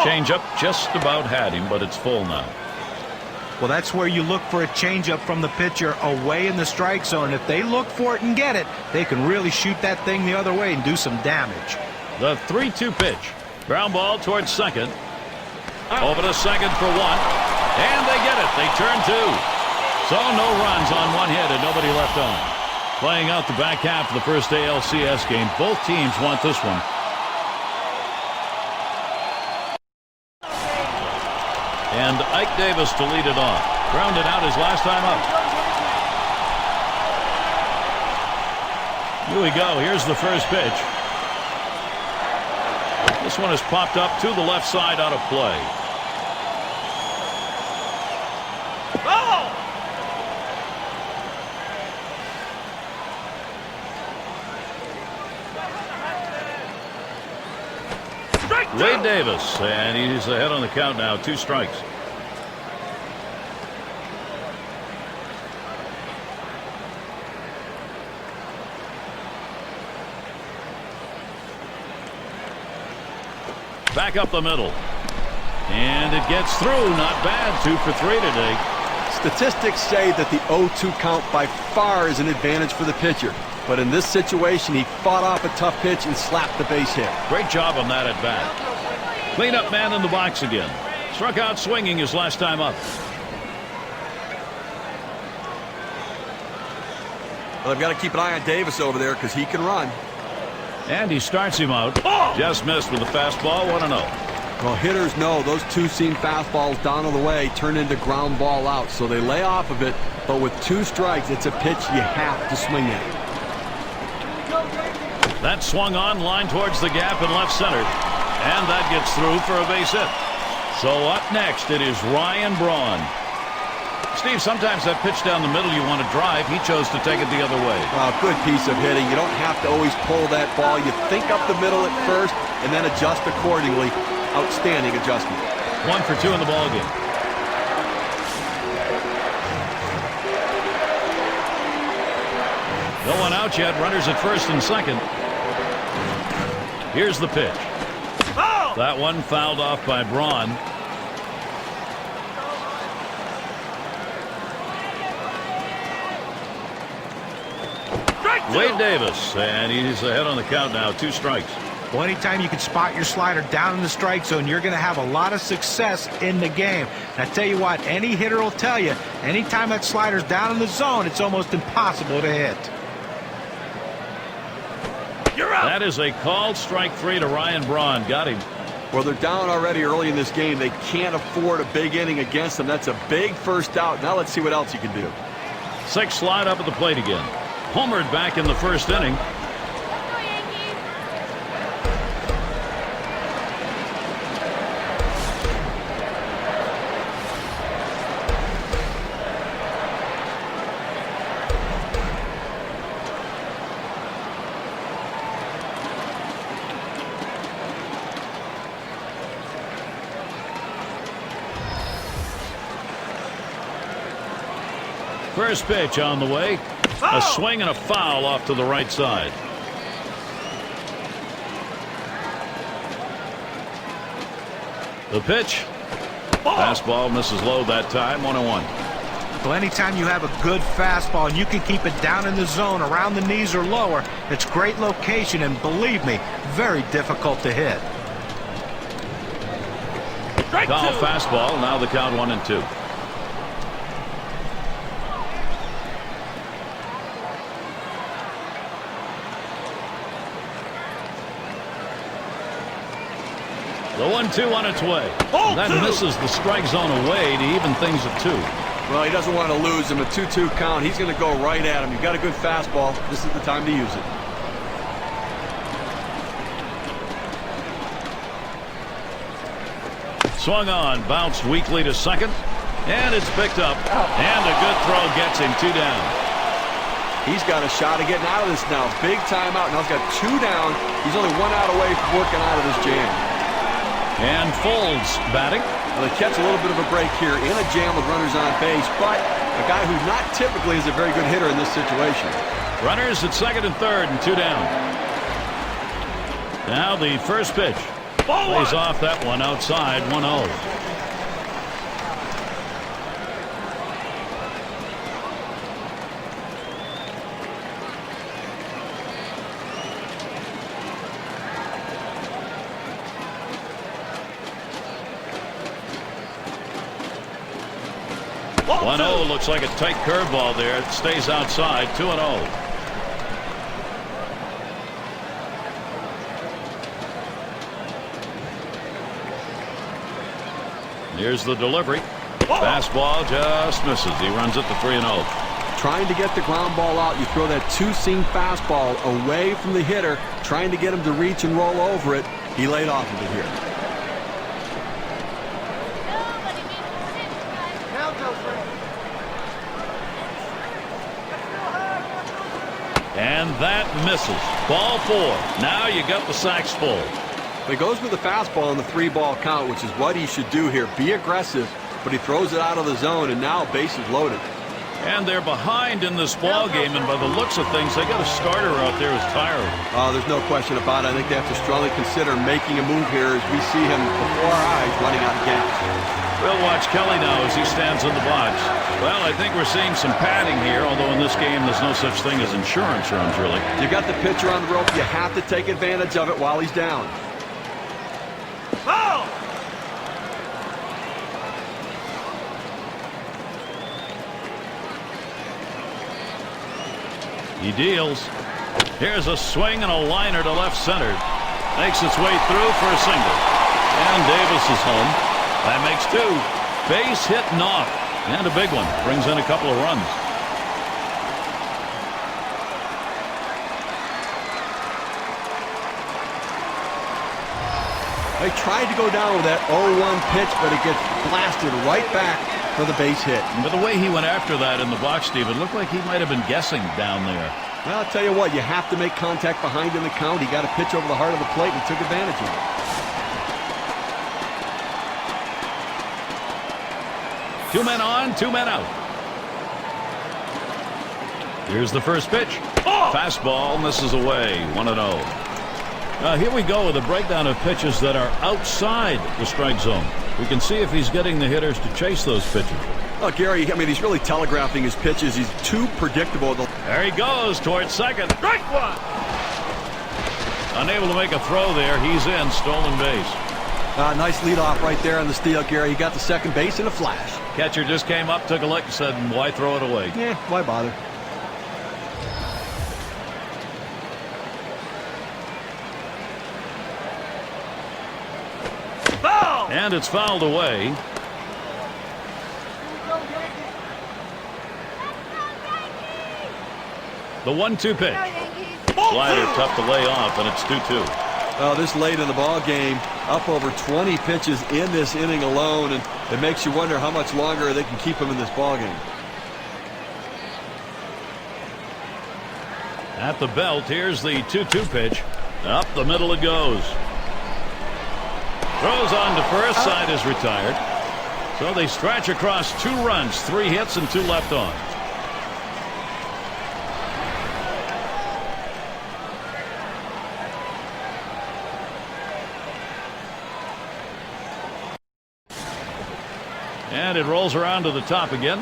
Changeup just about had him, but it's full now.
Well, that's where you look for a changeup from the pitcher away in the strike zone. If they look for it and get it, they can really shoot that thing the other way and do some damage.
The 3-2 pitch. Ground ball towards second. Over to second for one. And they get it. They turn two. So no runs on one hit and nobody left on. Playing out the back half of the first ALCS game. Both teams want this one. And Ike Davis to lead it off. Grounded out his last time up. Here we go. Here's the first pitch. This one is popped up to the left side out of play.
Ball! Strike two!
Wade Davis, and he's ahead on the count now. 2 strikes. Back up the middle. And it gets through. Not bad. 2 for 3 today.
Statistics say that the 0-2 count by far is an advantage for the pitcher. But in this situation, he fought off a tough pitch and slapped the base hit.
Great job on that at bat. Cleanup man in the box again. Struck out swinging his last time up.
Well, they've got to keep an eye on Davis over there because he can run.
And he starts him out. Just missed with the fastball. 1-0.
Well, hitters know those 2-seam fastballs down on the way turn into ground ball out. So they lay off of it. But with 2 strikes, it's a pitch you have to swing at.
That swung on, line towards the gap in left center. And that gets through for a base hit. So up next, it is Ryan Braun. Steve, sometimes that pitch down the middle you want to drive. He chose to take it the other way.
Good piece of hitting. You don't have to always pull that ball. You think up the middle at first and then adjust accordingly. Outstanding adjustment.
1 for 2 in the ballgame. No one out yet. Runners at first and second. Here's the pitch.
Ball!
That one fouled off by Braun. Wade Davis, and he's ahead on the count now. 2 strikes.
Well, anytime you can spot your slider down in the strike zone, you're going to have a lot of success in the game. And I tell you what, any hitter will tell you, anytime that slider's down in the zone, it's almost impossible to hit.
You're out!
That is a called strike 3 to Ryan Braun. Got him.
Well, they're down already early in this game. They can't afford a big inning against them. That's a big first out. Now let's see what else you can do.
6 slide up at the plate again. Homered back in the first inning. First pitch on the way. A swing and a foul off to the right side. The pitch. Fastball misses low that time. 1-1.
Well, anytime you have a good fastball and you can keep it down in the zone around the knees or lower, it's great location and, believe me, very difficult to hit.
Foul fastball. Now the count 1-2. The 1-2 on its way. That misses the strike zone away to even things at 2.
Well, he doesn't want to lose him. A 2-2 count. He's going to go right at him. You've got a good fastball. This is the time to use it.
Swung on, bounced weakly to second, and it's picked up. And a good throw gets him 2 down.
He's got a shot of getting out of this now. Big timeout. Now he's got 2 down. He's only 1 out away from working out of this jam.
And Folds batting.
Well, they catch a little bit of a break here in a jam with runners on base, but a guy who not typically is a very good hitter in this situation.
Runners at second and third and 2 down. Now the first pitch. Plays off that one outside, 1-0. Looks like a tight curveball there. It stays outside, 2-0. Here's the delivery. Fastball just misses. He runs it to 3-0.
Trying to get the ground ball out, you throw that two-seam fastball away from the hitter, trying to get him to reach and roll over it. He laid off of it here.
And that misses. Ball 4. Now you got the sacks full.
He goes with the fastball on the 3-ball count, which is what he should do here. Be aggressive, but he throws it out of the zone, and now bases loaded.
And they're behind in this ball game, and by the looks of things, they got a starter out there who's tired.
Oh, there's no question about it. I think they have to strongly consider making a move here as we see him before our eyes running out of gas.
We'll watch Kelly now as he stands in the box. Well, I think we're seeing some padding here, although in this game there's no such thing as insurance runs, really.
You got the pitcher on the rope. You have to take advantage of it while he's down.
Foul!
He deals. Here's a swing and a liner to left center. Makes its way through for a single. And Davis is home. That makes 2. Base hit knock. And a big one. Brings in a couple of runs.
They tried to go down with that 0-1 pitch, but it gets blasted right back for the base hit.
But the way he went after that in the box, Steve, it looked like he might have been guessing down there.
Well, I'll tell you what, you have to make contact behind in the count. He got a pitch over the heart of the plate and took advantage of it.
Two men on, 2 men out. Here's the first pitch. Fastball misses away, 1-0. Here we go with a breakdown of pitches that are outside the strike zone. We can see if he's getting the hitters to chase those pitches.
Oh, Gary, I mean, he's really telegraphing his pitches. He's too predictable.
There he goes towards second.
Strike 1!
Unable to make a throw there. He's in, stolen base.
Nice leadoff right there on the steal, Gary. He got the second base in a flash.
Catcher just came up, took a look, and said, why throw it away?
Yeah, why bother?
Foul!
And it's fouled away. The 1-2 pitch. Slider tough to lay off, and it's 2-2.
This late in the ball game, up over 20 pitches in this inning alone, and it makes you wonder how much longer they can keep him in this ball game.
At the belt, here's the 2-2 pitch. Up the middle it goes. Throws on to first, side is retired. So they stretch across 2 runs, 3 hits, and 2 left on. And it rolls around to the top again.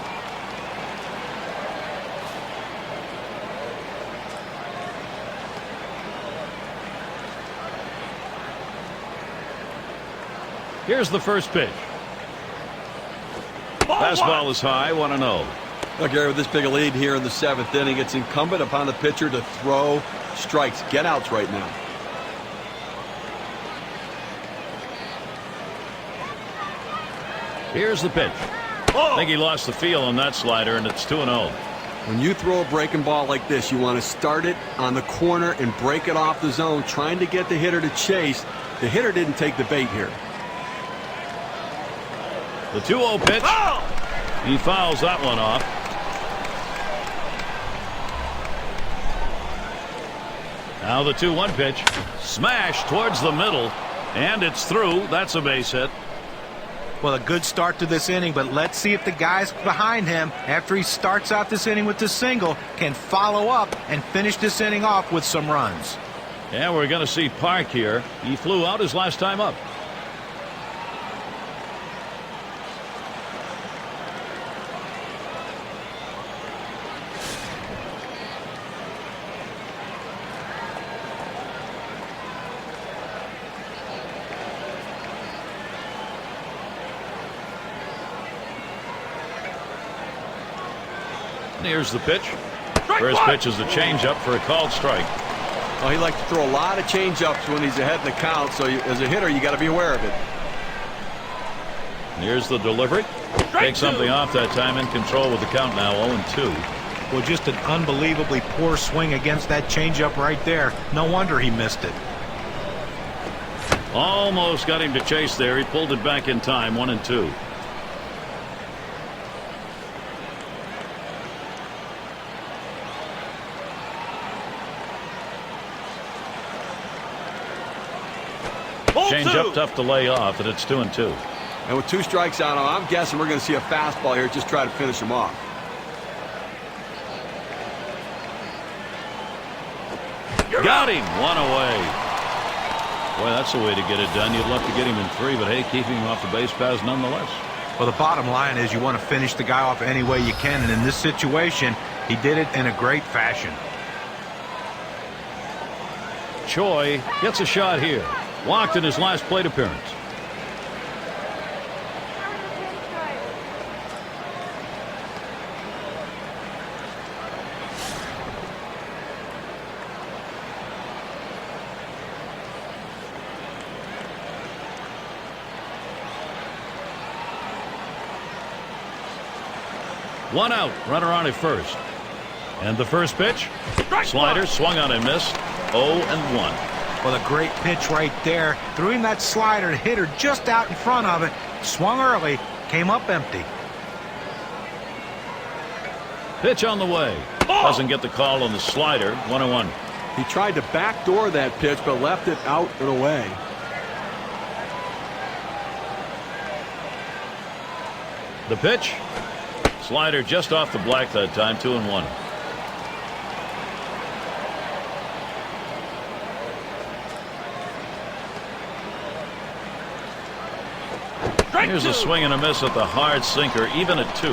Here's the first pitch. Fastball is high, 1-0.
Now, Gary, with this big a lead here in the 7th inning, it's incumbent upon the pitcher to throw strikes, get outs right now.
Here's the pitch. I think he lost the feel on that slider, and it's 2-0.
When you throw a breaking ball like this, you want to start it on the corner and break it off the zone, trying to get the hitter to chase. The hitter didn't take the bait here.
The 2-0 pitch. He fouls that one off. Now the 2-1 pitch. Smash towards the middle, and it's through. That's a base hit.
Well, a good start to this inning, but let's see if the guys behind him, after he starts out this inning with the single, can follow up and finish this inning off with some runs.
And we're going to see Park here. He flew out his last time up. Here's the pitch. First pitch is the changeup for a called strike.
Well, he likes to throw a lot of changeups when he's ahead in the count, so as a hitter, you got to be aware of it.
Here's the delivery. Takes something off that time, in control with the count now, 0-2.
Well, just an unbelievably poor swing against that changeup right there. No wonder he missed it.
Almost got him to chase there. He pulled it back in time, 1-2. Change up, tough to lay off, and it's 2-2.
And with 2 strikes on him, I'm guessing we're going to see a fastball here. Just try to finish him off.
Got him, 1 away. Boy, that's the way to get it done. You'd love to get him in 3, but hey, keeping him off the base paths nonetheless.
Well, the bottom line is you want to finish the guy off any way you can, and in this situation, he did it in a great fashion.
Choi gets a shot here. Walked in his last plate appearance. One out, runner on at first. And the first pitch, slider swung on and missed. 0-1.
Well, a great pitch right there. Threw him that slider and hit her just out in front of it. Swung early, came up empty.
Pitch on the way. Doesn't get the call on the slider. 1-1.
He tried to backdoor that pitch, but left it out and away.
The pitch. Slider just off the black that time. 2-1. Here's a swing and a miss at the hard sinker, even at 2.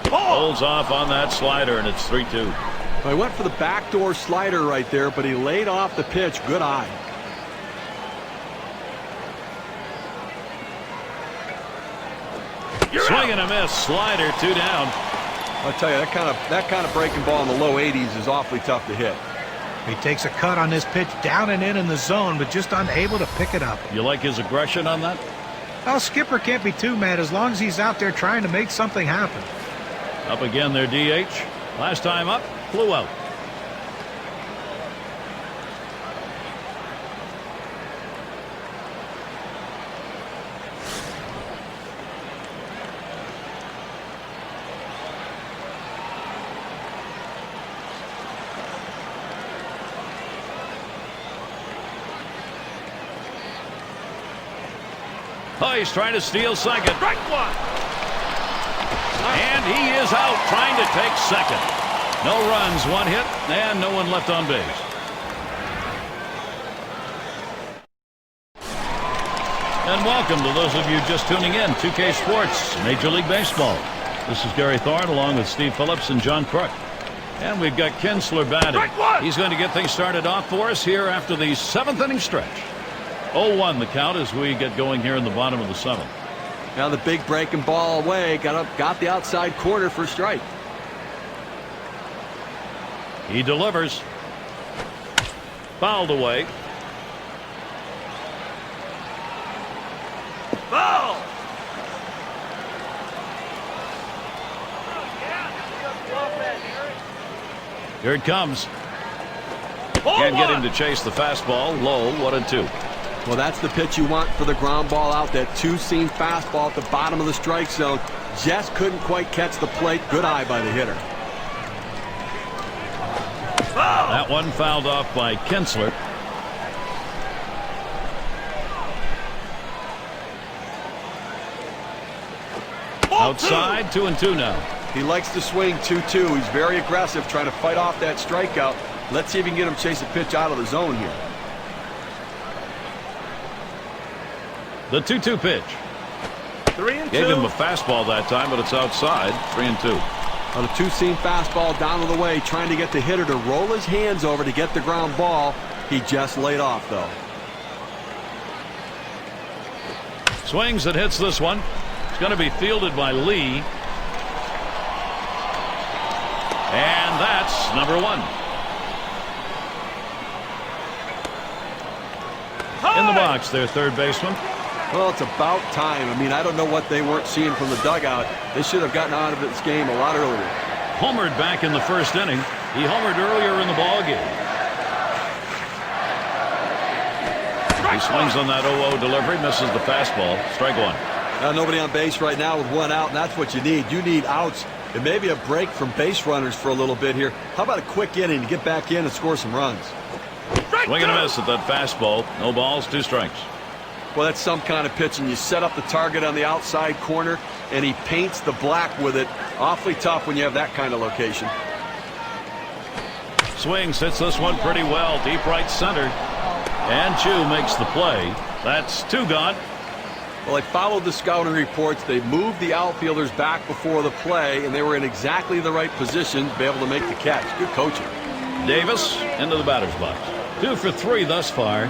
Holds off on that slider, and it's 3-2.
Well, he went for the backdoor slider right there, but he laid off the pitch. Good eye.
Swing and a miss. Slider, 2 down.
I'll tell you, that kind of breaking ball in the low 80s is awfully tough to hit.
He takes a cut on this pitch down and in the zone, but just unable to pick it up.
You like his aggression on that?
Well, Skipper can't be too mad as long as he's out there trying to make something happen.
Up again, their DH. Last time up, flew out. Oh, he's trying to steal second.
Strike 1.
And he is out trying to take second. No runs, 1 hit, and no one left on base. And welcome to those of you just tuning in. 2K Sports, Major League Baseball. This is Gary Thorne along with Steve Phillips and John Crook. And we've got Kinsler batting. He's going to get things started off for us here after the 7th inning stretch. 0-1 the count as we get going here in the bottom of the 7th.
Now the big breaking ball away. Got the outside corner for a strike.
He delivers. Fouled away.
Ball.
Here it comes.
Ball
Can't get
1.
him to chase the fastball. Low, 1-2.
Well, that's the pitch you want for the ground ball out. That 2-seam fastball at the bottom of the strike zone. Just couldn't quite catch the plate. Good eye by the hitter.
That one fouled off by Kinsler. Outside, 2-2 now.
He likes to swing 2-2. He's very aggressive, trying to fight off that strikeout. Let's see if he can get him chase a pitch out of the zone here.
The 2-2 pitch.
3-2.
Gave him a fastball that time, but it's outside. 3-2.
On a two-seam fastball down to the way, trying to get the hitter to roll his hands over to get the ground ball. He just laid off, though.
Swings and hits this one. It's going to be fielded by Lee. And that's number 1. In the box, their third baseman.
Well, it's about time. I mean, I don't know what they weren't seeing from the dugout. They should have gotten out of this game a lot earlier.
Homered back in the first inning. He homered earlier in the ball game. He swings on that 0-0 delivery, misses the fastball. Strike 1.
Nobody on base right now with 1 out, and that's what you need. You need outs and maybe a break from base runners for a little bit here. How about a quick inning to get back in and score some runs?
Swing and a miss at that fastball. No balls, 2 strikes.
Well, that's some kind of pitch, and you set up the target on the outside corner, and he paints the black with it. Awfully tough when you have that kind of location.
Swings, hits this one pretty well. Deep right center. And Chu makes the play. That's 2 gone.
Well, they followed the scouting reports. They moved the outfielders back before the play, and they were in exactly the right position to be able to make the catch. Good coaching.
Davis into the batter's box. 2 for 3 thus far.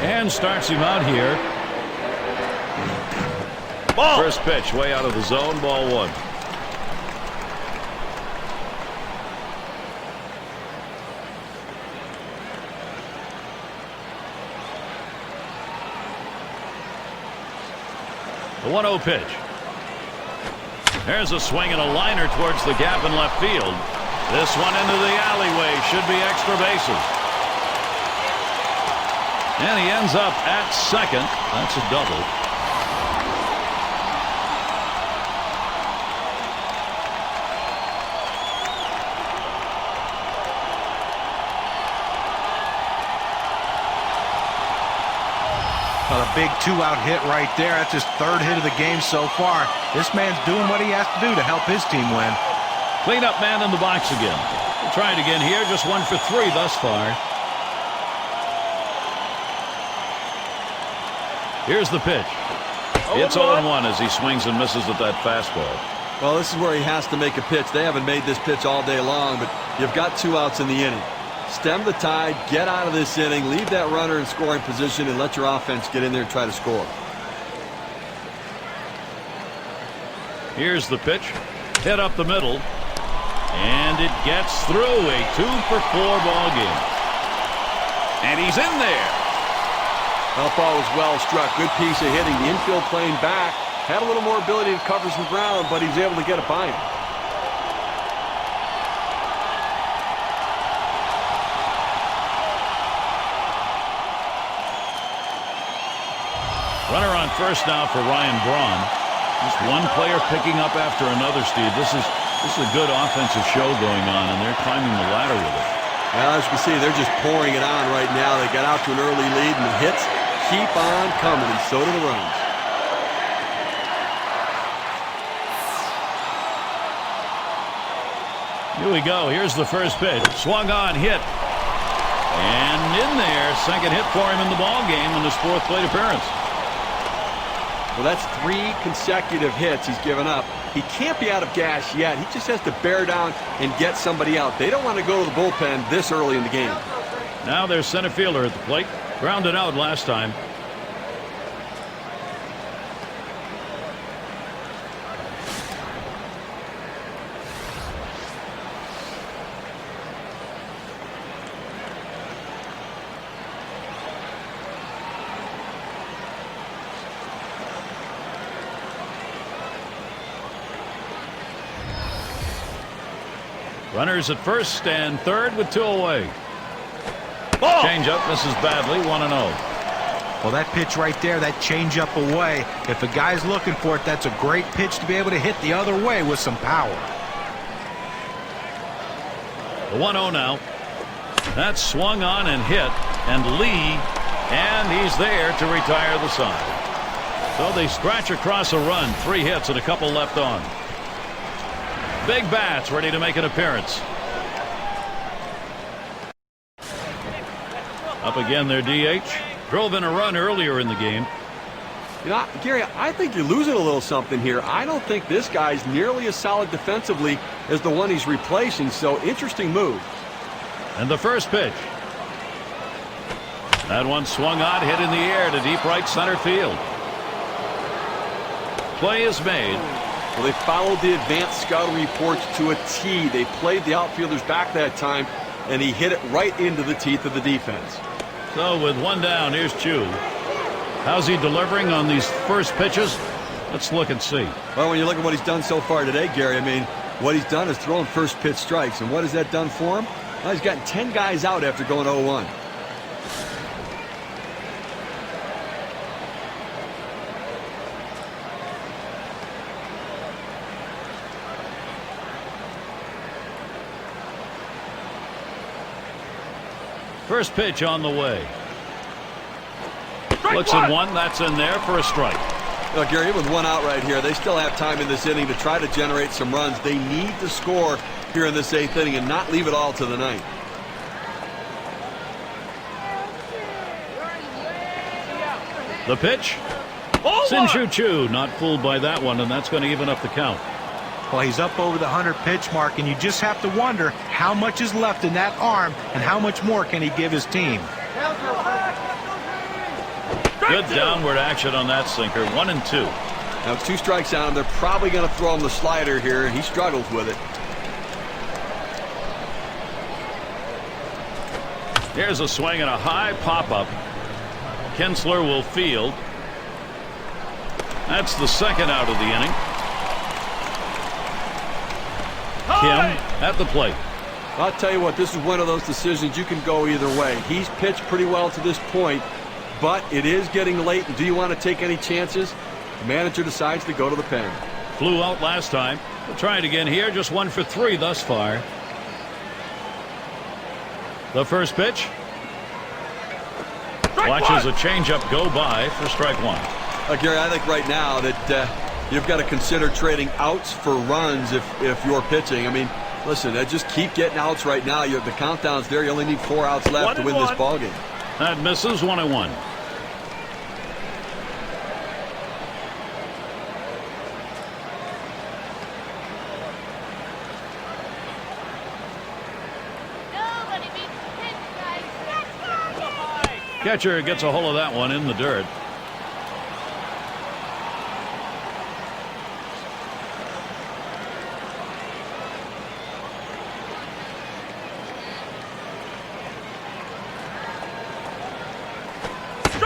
And starts him out here.
Ball.
First pitch way out of the zone. Ball 1. The 1-0 pitch. There's a swing and a liner towards the gap in left field. This one into the alleyway. Should be extra bases. And he ends up at second. That's a double.
Well, a big 2-out hit right there. That's his 3rd hit of the game so far. This man's doing what he has to do to help his team win.
Cleanup man in the box again. We'll try it again here. Just 1 for 3 thus far. Here's the pitch. It's 0-1 as he swings and misses at that fastball.
Well, this is where he has to make a pitch. They haven't made this pitch all day long, but you've got 2 outs in the inning. Stem the tide, get out of this inning, leave that runner in scoring position, and let your offense get in there and try to score.
Here's the pitch. Hit up the middle. And it gets through. A 2 for 4 ball game. And he's in there.
That ball was well struck. Good piece of hitting. The infield playing back. Had a little more ability to cover some ground, but he's able to get it by him.
Runner on first now for Ryan Braun. Just one player picking up after another, Steve. This is a good offensive show going on, and they're climbing the ladder with it.
Well, as you can see, they're just pouring it on right now. They got out to an early lead, and the hits keep on coming, and so do the runs.
Here we go. Here's the first pitch. Swung on, hit. And in there, second hit for him in the ball game in his 4th plate appearance.
Well, that's 3 consecutive hits he's given up. He can't be out of gas yet. He just has to bear down and get somebody out. They don't want to go to the bullpen this early in the game.
Now there's center fielder at the plate. Grounded out last time. Runners at first and third with 2 away.
Ball.
Change up, misses badly, 1-0.
Well, that pitch right there, that change up away, if a guy's looking for it, that's a great pitch to be able to hit the other way with some power.
The 1-0 now. That's swung on and hit, and Lee, and he's there to retire the side. So they scratch across a run. 3 hits and a couple left on. Big bats ready to make an appearance. Up again their DH. Drove in a run earlier in the game.
You know, Gary, I think you're losing a little something here. I don't think this guy's nearly as solid defensively as the one he's replacing, so interesting move.
And the first pitch. That one swung on, hit in the air to deep right center field. Play is made.
Well, they followed the advanced scouting reports to a T. They played the outfielders back that time, and he hit it right into the teeth of the defense.
So with 1 down, here's Chu. How's he delivering on these first pitches? Let's look and see.
Well, when you look at what he's done so far today, Gary, I mean, what he's done is throwing first pitch strikes. And what has that done for him? Well, he's gotten 10 guys out after going 0-1.
First pitch on the way. Looks at one. That's in there for a strike.
Well, Gary, with 1 out right here, they still have time in this inning to try to generate some runs. They need to score here in this 8th inning and not leave it all to the 9th.
The pitch. Sin Chu not fooled by that one, and that's going to even up the count.
Well, he's up over the 100 pitch mark, and you just have to wonder how much is left in that arm and how much more can he give his team.
Good downward action on that sinker. 1 and 2.
Now 2 strikes on him. They're probably going to throw him the slider here. He struggles with it.
Here's a swing and a high pop-up. Kinsler will field. That's the 2nd out of the inning. Kim at the plate.
I'll tell you what, this is one of those decisions you can go either way. He's pitched pretty well to this point, but it is getting late. Do you want to take any chances? The manager decides to go to the pen.
Flew out last time. We'll try it again here. Just 1 for 3 thus far. The first pitch. Watches a changeup go by for strike 1.
Gary, I think right now that you've got to consider trading outs for runs if you're pitching. I mean, listen, just keep getting outs right now. The countdown's there. You only need 4 outs left to win this ballgame.
That misses. 1-1. Catcher gets a hold of that one in the dirt.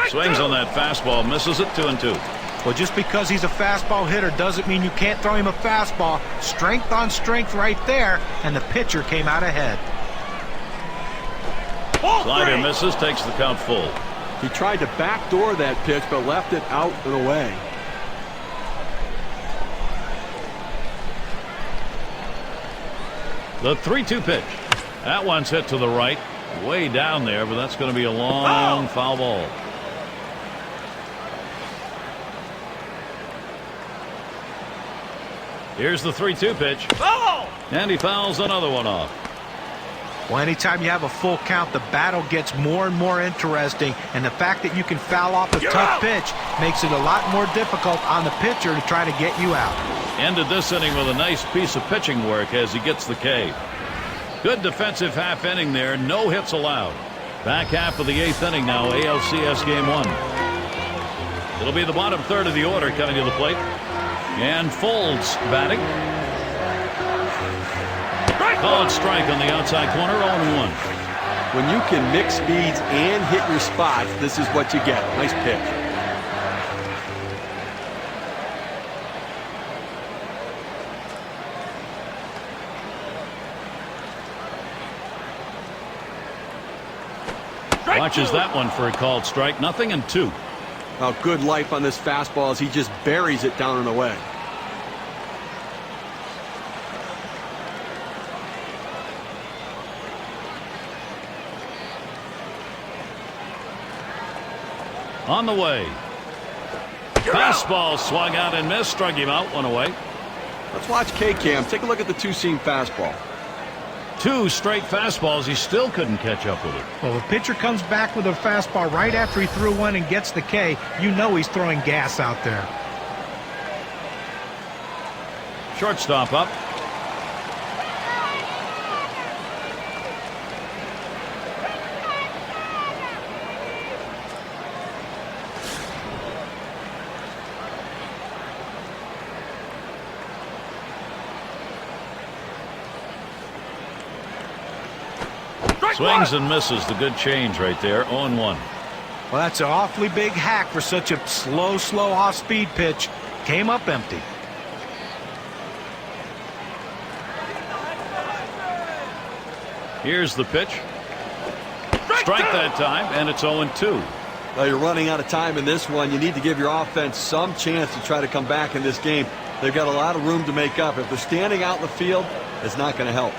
Swings on that fastball, misses it. 2-2.
Well, just because he's a fastball hitter doesn't mean you can't throw him a fastball. Strength on strength right there, and the pitcher came out ahead.
Slider misses, takes the count full.
He tried to backdoor that pitch, but left it out and away.
The 3-2 pitch. That one's hit to the right, way down there, but that's going to be a long foul ball. Here's the 3-2 pitch. And he fouls another one off.
Well, anytime you have a full count, the battle gets more and more interesting, and the fact that you can foul off a tough pitch makes it a lot more difficult on the pitcher to try to get you out.
Ended this inning with a nice piece of pitching work as he gets the K. Good defensive half inning there. No hits allowed. Back half of the 8th inning now. ALCS game 1. It'll be the bottom third of the order coming to the plate. And Folds batting. Called strike on the outside corner. 0-1.
When you can mix speeds and hit your spots, this is what you get. Nice pitch.
Watches that one for a called strike. 0-2.
Oh, good life on this fastball as he just buries it down and away.
On the way. Fastball swung out and missed. Struck him out. One away.
Let's watch K-Cam. Take a look at the two-seam fastball.
2 straight fastballs. He still couldn't catch up with it.
Well, if a pitcher comes back with a fastball right after he threw one and gets the K, you know he's throwing gas out there.
Shortstop up. Swings and misses. The good change right there. 0-1.
Well, that's an awfully big hack for such a slow off-speed pitch. Came up empty.
Here's the pitch. Strike that time, and it's 0-2.
Well, you're running out of time in this one. You need to give your offense some chance to try to come back in this game. They've got a lot of room to make up. If they're standing out in the field, it's not going to help.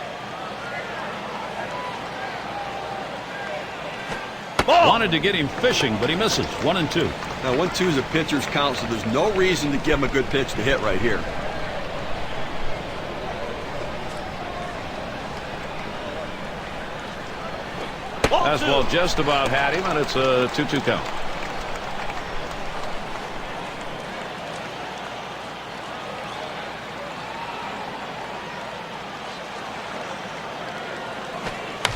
Wanted to get him fishing, but he misses. 1-2.
Now 1-2 is a pitcher's count, so there's no reason to give him a good pitch to hit right here.
Fastball just about had him, and it's a 2-2 count.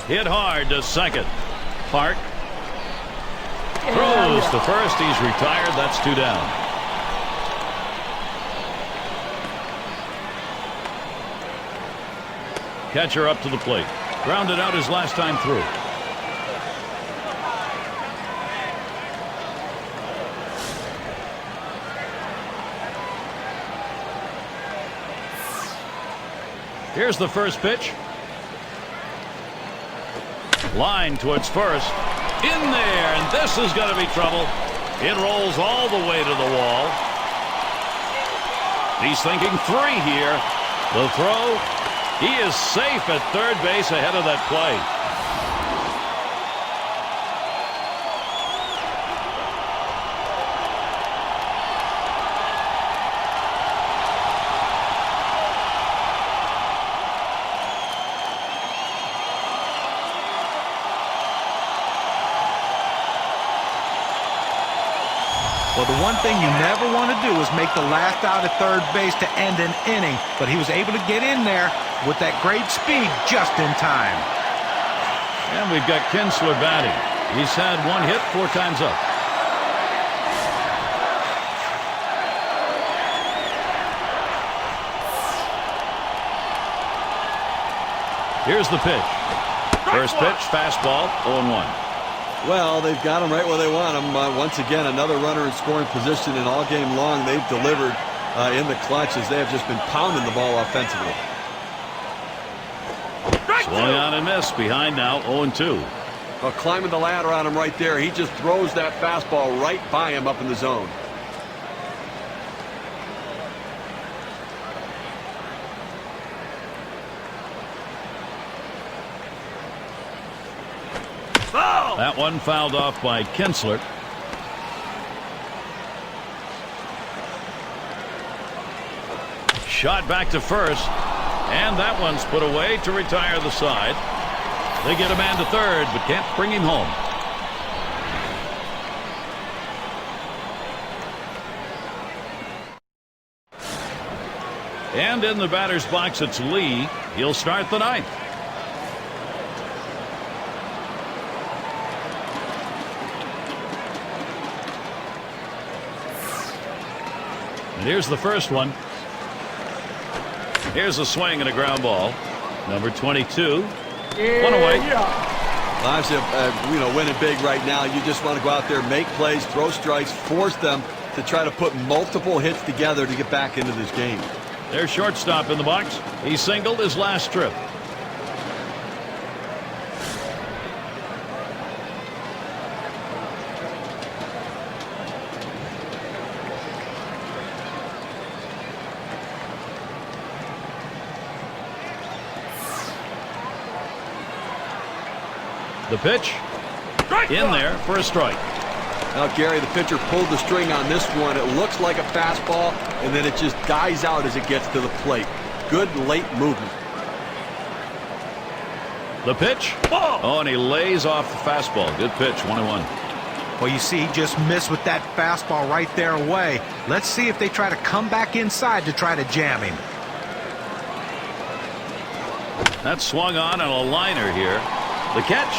Hit hard to second. Park throws to first. He's retired. That's 2 down. Catcher up to the plate. Grounded out his last time through. Here's the first pitch. Line towards first. In there, and this is going to be trouble. It rolls all the way to the wall. He's thinking 3 here. The throw. He is safe at third base ahead of that play.
Well, the one thing you never want to do is make the last out at third base to end an inning. But he was able to get in there with that great speed just in time.
And we've got Kinsler batting. He's had 1 hit 4 times up. Here's the pitch. First pitch, fastball, 0-1.
Well, they've got him right where they want him. Once again, another runner in scoring position, and all game long they've delivered in the clutch as they have just been pounding the ball offensively.
Swung on and missed. Behind now, 0-2.
Well, climbing the ladder on him right there. He just throws that fastball right by him up in the zone.
That one fouled off by Kinsler. Shot back to first, and that one's put away to retire the side. They get a man to third, but can't bring him home. And in the batter's box, it's Lee. He'll start the 9th. And here's the first one. Here's a swing and a ground ball. Number 22. One away.
Obviously, winning big right now. You just want to go out there, make plays, throw strikes, force them to try to put multiple hits together to get back into this game.
There's shortstop in the box. He singled his last trip. The pitch in there for a strike.
Now, Gary, the pitcher pulled the string on this one. It looks like a fastball, and then it just dies out as it gets to the plate. Good late movement.
The pitch.
Ball.
Oh, and he lays off the fastball. Good pitch, 1-1.
Well, you see, he just missed with that fastball right there away. Let's see if they try to come back inside to try to jam him.
That's swung on and a liner here. The catch,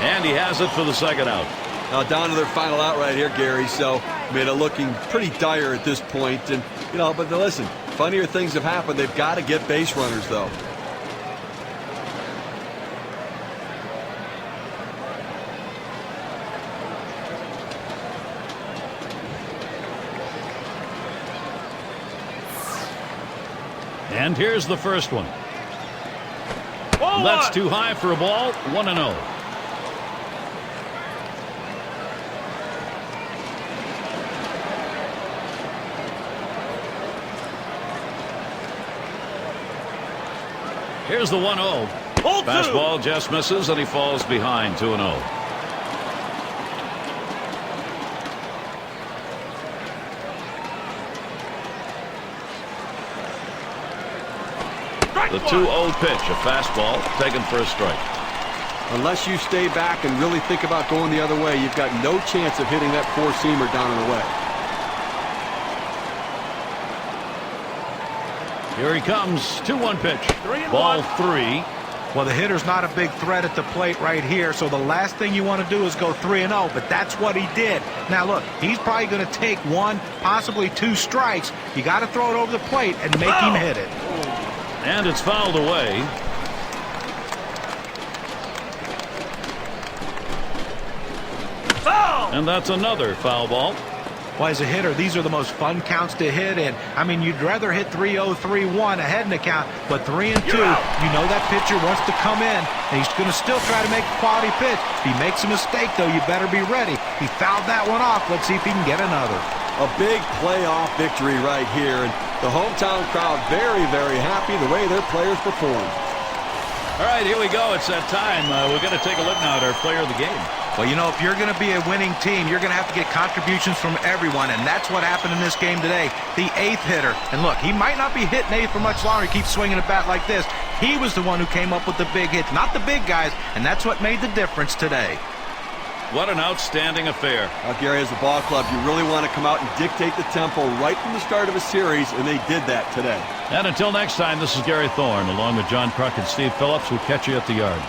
and he has it for the second out.
Now down to their final out right here, Gary. So, I mean, looking pretty dire at this point. And, you know, but listen, funnier things have happened. They've got to get base runners, though.
And here's the first one.
Ball
That's
one.
too high for a ball. 1-0. Here's the 1-0.
Ball two.
Fastball just misses, and he falls behind 2-0. The 2-0 pitch, a fastball, taken for a strike.
Unless you stay back and really think about going the other way, you've got no chance of hitting that four-seamer down and away.
Here he comes. 2-1 pitch.
3-1.
Ball 3.
Well, the hitter's not a big threat at the plate right here, so the last thing you want to do is go 3-0, but that's what he did. Now, look, he's probably going to take 1, possibly 2 strikes. You got to throw it over the plate and make him hit it.
And it's fouled away.
Foul.
And that's another foul ball.
Well, as a hitter, these are the most fun counts to hit in. I mean, you'd rather hit 3-0, 3-1 ahead in the count, but 3-2, you know that pitcher wants to come in, and he's going to still try to make a quality pitch. If he makes a mistake, though, you better be ready. He fouled that one off. Let's see if he can get another.
A big playoff victory right here, and the hometown crowd very, very happy the way their players performed.
All right, here we go. It's that time. We're going to take a look now at our player of the game.
Well, you know, if you're going to be a winning team, you're going to have to get contributions from everyone, and that's what happened in this game today. The 8th hitter, and look, he might not be hitting 8 for much longer. He keeps swinging a bat like this. He was the one who came up with the big hits, not the big guys, and that's what made the difference today.
What an outstanding affair.
Now, Gary, as a ball club, you really want to come out and dictate the tempo right from the start of a series, and they did that today.
And until next time, this is Gary Thorne, along with John Kruk and Steve Phillips. We'll catch you at the yard.